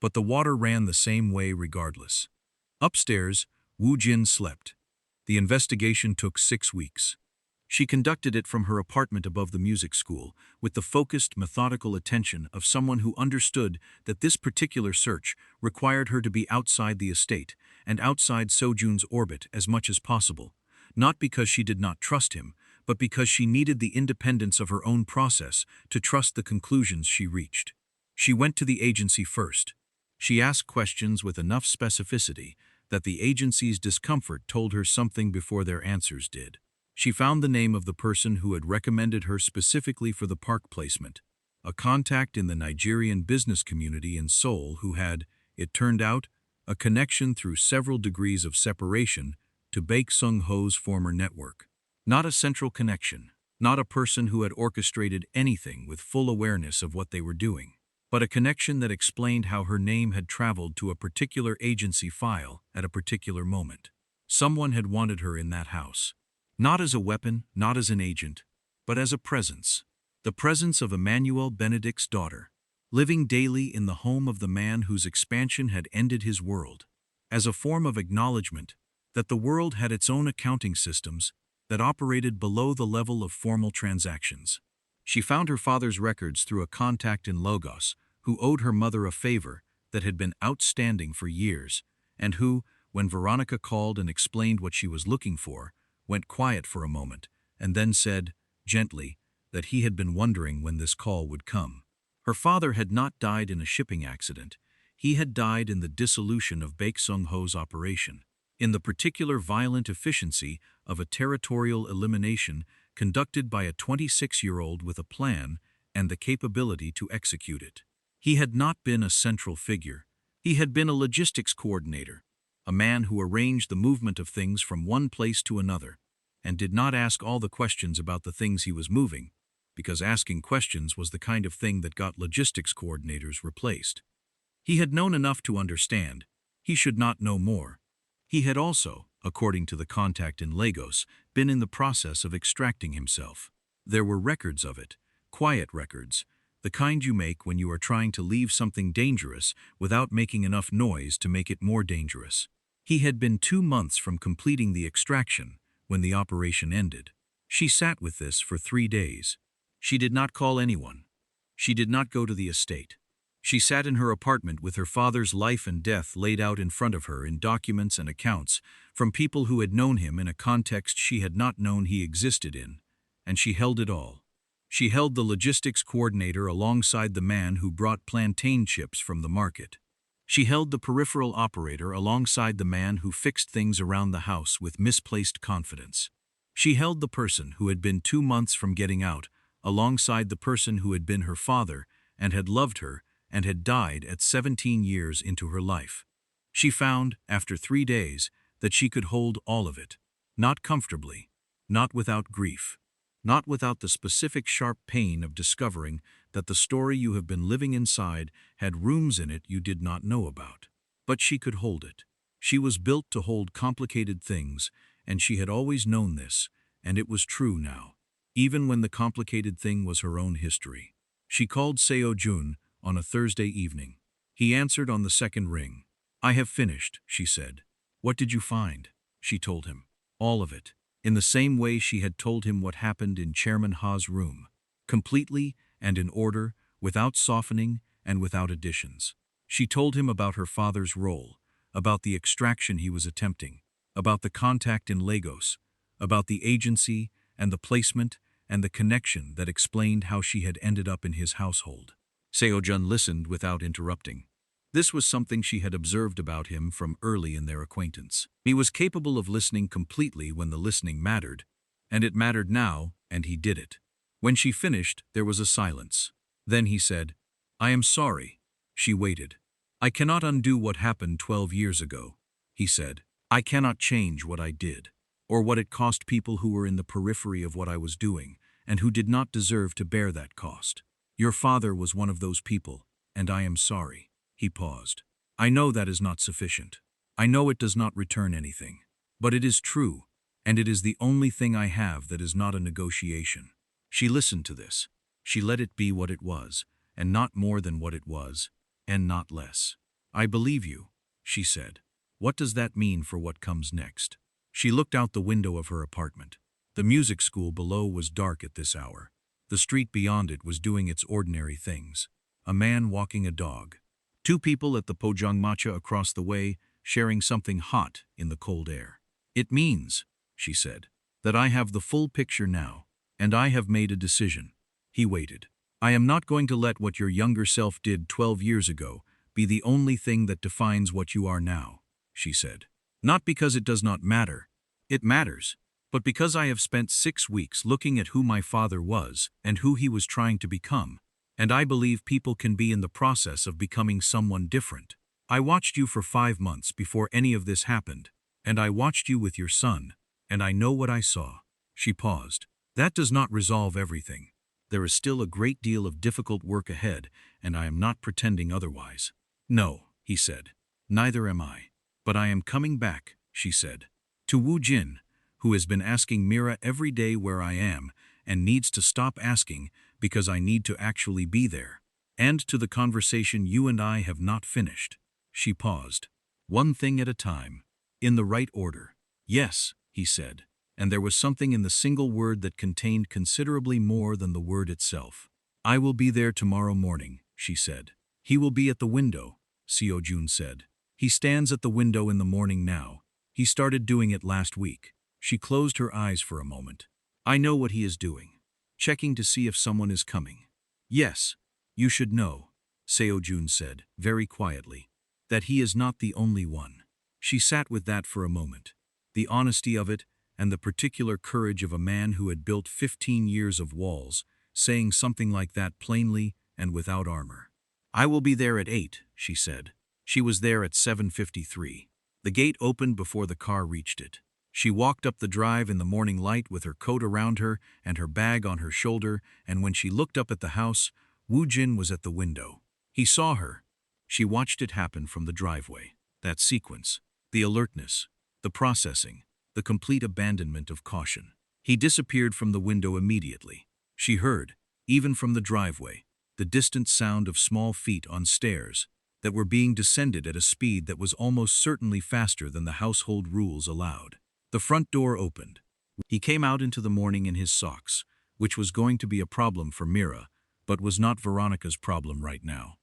but the water ran the same way regardless. Upstairs, Woo Jin slept. The investigation took 6 weeks. She conducted it from her apartment above the music school, with the focused, methodical attention of someone who understood that this particular search required her to be outside the estate and outside Sojun's orbit as much as possible, not because she did not trust him, but because she needed the independence of her own process to trust the conclusions she reached. She went to the agency first. She asked questions with enough specificity that the agency's discomfort told her something before their answers did. She found the name of the person who had recommended her specifically for the park placement, a contact in the Nigerian business community in Seoul who had, it turned out, a connection through several degrees of separation to Baek Sung-ho's former network. Not a central connection, not a person who had orchestrated anything with full awareness of what they were doing, but a connection that explained how her name had traveled to a particular agency file at a particular moment. Someone had wanted her in that house. Not as a weapon, not as an agent, but as a presence. The presence of Emmanuel Benedict's daughter, living daily in the home of the man whose expansion had ended his world, as a form of acknowledgement that the world had its own accounting systems that operated below the level of formal transactions. She found her father's records through a contact in Lagos who owed her mother a favor that had been outstanding for years, and who, when Veronica called and explained what she was looking for, went quiet for a moment, and then said, gently, that he had been wondering when this call would come. Her father had not died in a shipping accident. He had died in the dissolution of Baek Sung-ho's operation, in the particular violent efficiency of a territorial elimination conducted by a 26-year-old with a plan and the capability to execute it. He had not been a central figure. He had been a logistics coordinator, a man who arranged the movement of things from one place to another, and did not ask all the questions about the things he was moving, because asking questions was the kind of thing that got logistics coordinators replaced. He had known enough to understand. He should not know more. He had also, according to the contact in Lagos, been in the process of extracting himself. There were records of it, quiet records, the kind you make when you are trying to leave something dangerous without making enough noise to make it more dangerous. He had been 2 months from completing the extraction when the operation ended. She sat with this for 3 days. She did not call anyone. She did not go to the estate. She sat in her apartment with her father's life and death laid out in front of her in documents and accounts from people who had known him in a context she had not known he existed in, and she held it all. She held the logistics coordinator alongside the man who brought plantain chips from the market. She held the peripheral operator alongside the man who fixed things around the house with misplaced confidence. She held the person who had been 2 months from getting out alongside the person who had been her father and had loved her and had died at 17 years into her life. She found, after 3 days, that she could hold all of it, not comfortably, not without grief, not without the specific sharp pain of discovering that the story you have been living inside had rooms in it you did not know about. But she could hold it. She was built to hold complicated things, and she had always known this, and it was true now, even when the complicated thing was her own history. She called Seo-jun on a Thursday evening. He answered on the second ring. "I have finished," she said. "What did you find?" She told him. All of it, in the same way she had told him what happened in Chairman Ha's room, completely and in order, without softening and without additions. She told him about her father's role, about the extraction he was attempting, about the contact in Lagos, about the agency and the placement and the connection that explained how she had ended up in his household. Seo-jun listened without interrupting. This was something she had observed about him from early in their acquaintance. He was capable of listening completely when the listening mattered, and it mattered now, and he did it. When she finished, there was a silence. Then he said, "I am sorry." She waited. "I cannot undo what happened 12 years ago," he said. "I cannot change what I did, or what it cost people who were in the periphery of what I was doing, and who did not deserve to bear that cost. Your father was one of those people, and I am sorry." He paused. "I know that is not sufficient. I know it does not return anything. But it is true, and it is the only thing I have that is not a negotiation." She listened to this. She let it be what it was, and not more than what it was, and not less. "I believe you," she said. "What does that mean for what comes next?" She looked out the window of her apartment. The music school below was dark at this hour. The street beyond it was doing its ordinary things. A man walking a dog. 2 people at the pojangmatcha across the way, sharing something hot in the cold air. "It means," she said, "that I have the full picture now, and I have made a decision." He waited. "I am not going to let what your younger self did 12 years ago be the only thing that defines what you are now," she said. "Not because it does not matter. It matters. But because I have spent 6 weeks looking at who my father was and who he was trying to become, and I believe people can be in the process of becoming someone different. I watched you for 5 months before any of this happened, and I watched you with your son, and I know what I saw." She paused. "That does not resolve everything. There is still a great deal of difficult work ahead, and I am not pretending otherwise." "No," he said. "Neither am I. But I am coming back," she said. "To Woo Jin, who has been asking Mira every day where I am, and needs to stop asking because I need to actually be there. And to the conversation you and I have not finished." She paused. "One thing at a time. In the right order." "Yes," he said, and there was something in the single word that contained considerably more than the word itself. "I will be there tomorrow morning," she said. "He will be at the window," Seo-jun said. "He stands at the window in the morning now. He started doing it last week." She closed her eyes for a moment. "I know what he is doing. Checking to see if someone is coming." "Yes, you should know," Seo-jun said, very quietly, "that he is not the only one." She sat with that for a moment. The honesty of it, and the particular courage of a man who had built 15 years of walls, saying something like that plainly and without armor. "I will be there at 8, she said. She was there at 7:53. The gate opened before the car reached it. She walked up the drive in the morning light with her coat around her and her bag on her shoulder, and when she looked up at the house, Woo Jin was at the window. He saw her. She watched it happen from the driveway. That sequence, the alertness, the processing, the complete abandonment of caution. He disappeared from the window immediately. She heard, even from the driveway, the distant sound of small feet on stairs that were being descended at a speed that was almost certainly faster than the household rules allowed. The front door opened. He came out into the morning in his socks, which was going to be a problem for Mira, but was not Veronica's problem right now.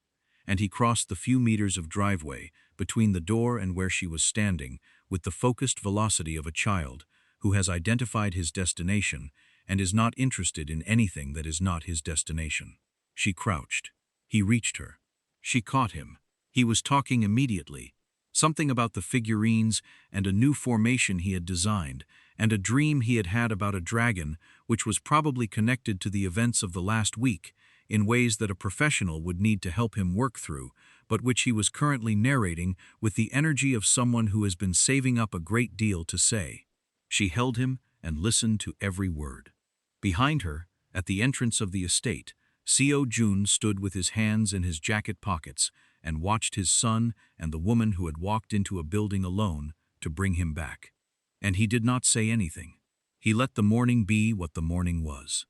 And he crossed the few meters of driveway between the door and where she was standing with the focused velocity of a child who has identified his destination and is not interested in anything that is not his destination. She crouched. He reached her. She caught him. He was talking immediately. Something about the figurines and a new formation he had designed, and a dream he had had about a dragon which was probably connected to the events of the last week in ways that a professional would need to help him work through, but which he was currently narrating with the energy of someone who has been saving up a great deal to say. She held him and listened to every word. Behind her, at the entrance of the estate, Seo-jun stood with his hands in his jacket pockets and watched his son and the woman who had walked into a building alone to bring him back. And he did not say anything. He let the morning be what the morning was.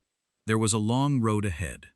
There was a long road ahead.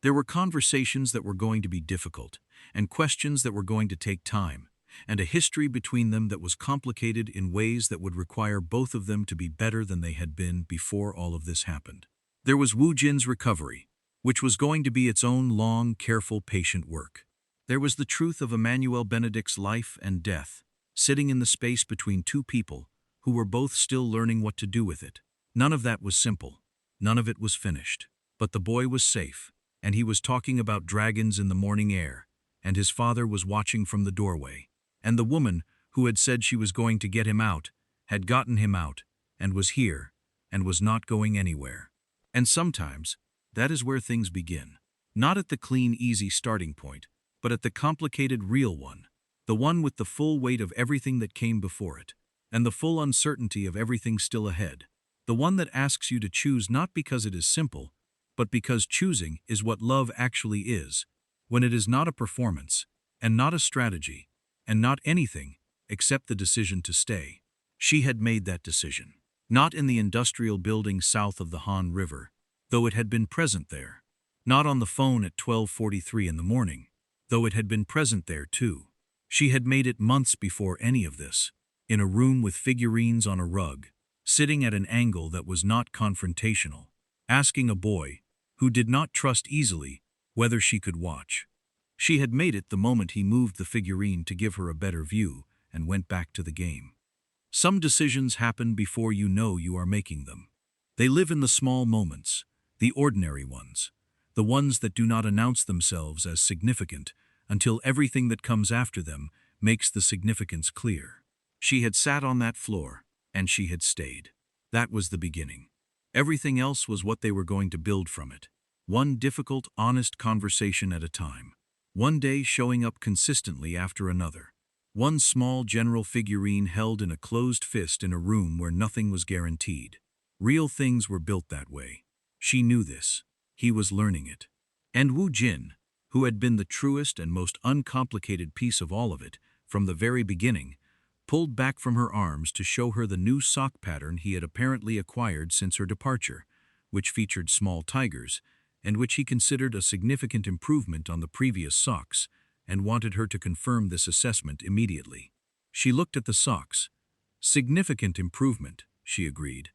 There were conversations that were going to be difficult, and questions that were going to take time, and a history between them that was complicated in ways that would require both of them to be better than they had been before all of this happened. There was Woo Jin's recovery, which was going to be its own long, careful, patient work. There was the truth of Emmanuel Benedict's life and death, sitting in the space between two people who were both still learning what to do with it. None of that was simple. None of it was finished. But the boy was safe, and he was talking about dragons in the morning air, and his father was watching from the doorway. And the woman, who had said she was going to get him out, had gotten him out, and was here, and was not going anywhere. And sometimes, that is where things begin. Not at the clean, easy starting point, but at the complicated, real one. The one with the full weight of everything that came before it, and the full uncertainty of everything still ahead. The one that asks you to choose not because it is simple, but because choosing is what love actually is, when it is not a performance, and not a strategy, and not anything except the decision to stay. She had made that decision. Not in the industrial building south of the Han River, though it had been present there. Not on the phone at 12:43 in the morning, though it had been present there too. She had made it months before any of this, in a room with figurines on a rug, sitting at an angle that was not confrontational, asking a boy, who did not trust easily, whether she could watch. She had made it the moment he moved the figurine to give her a better view and went back to the game. Some decisions happen before you know you are making them. They live in the small moments, the ordinary ones, the ones that do not announce themselves as significant until everything that comes after them makes the significance clear. She had sat on that floor, and she had stayed. That was the beginning. Everything else was what they were going to build from it. One difficult, honest conversation at a time. One day showing up consistently after another. One small general figurine held in a closed fist in a room where nothing was guaranteed. Real things were built that way. She knew this. He was learning it. And Woo Jin, who had been the truest and most uncomplicated piece of all of it, from the very beginning, pulled back from her arms to show her the new sock pattern he had apparently acquired since her departure, which featured small tigers, and which he considered a significant improvement on the previous socks, and wanted her to confirm this assessment immediately. She looked at the socks. Significant improvement, she agreed.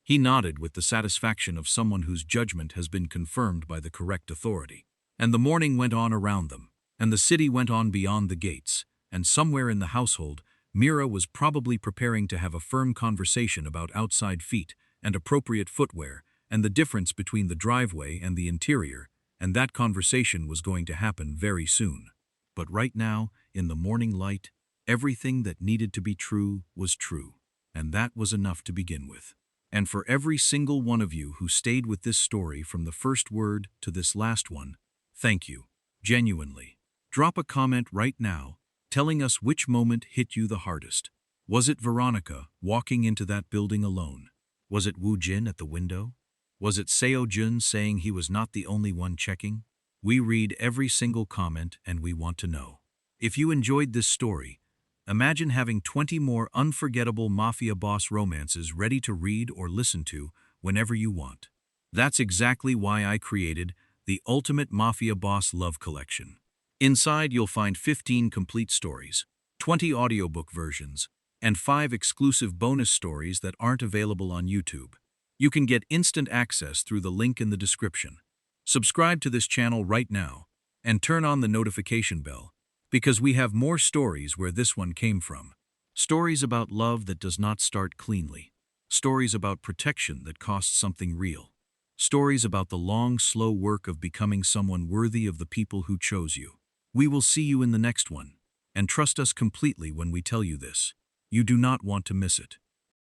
He nodded with the satisfaction of someone whose judgment has been confirmed by the correct authority. And the morning went on around them, and the city went on beyond the gates, and somewhere in the household, Mira was probably preparing to have a firm conversation about outside feet and appropriate footwear and the difference between the driveway and the interior, and that conversation was going to happen very soon. But right now, in the morning light, everything that needed to be true was true, and that was enough to begin with. And for every single one of you who stayed with this story from the first word to this last one, thank you, genuinely. Drop a comment right now, telling us which moment hit you the hardest. Was it Veronica walking into that building alone? Was it Woo Jin at the window? Was it Seo Jun saying he was not the only one checking? We read every single comment and we want to know. If you enjoyed this story, imagine having 20 more unforgettable Mafia Boss romances ready to read or listen to whenever you want. That's exactly why I created the Ultimate Mafia Boss Love Collection. Inside you'll find 15 complete stories, 20 audiobook versions, and 5 exclusive bonus stories that aren't available on YouTube. You can get instant access through the link in the description. Subscribe to this channel right now and turn on the notification bell, because we have more stories where this one came from. Stories about love that does not start cleanly. Stories about protection that costs something real. Stories about the long, slow work of becoming someone worthy of the people who chose you. We will see you in the next one, and trust us completely when we tell you this. You do not want to miss it.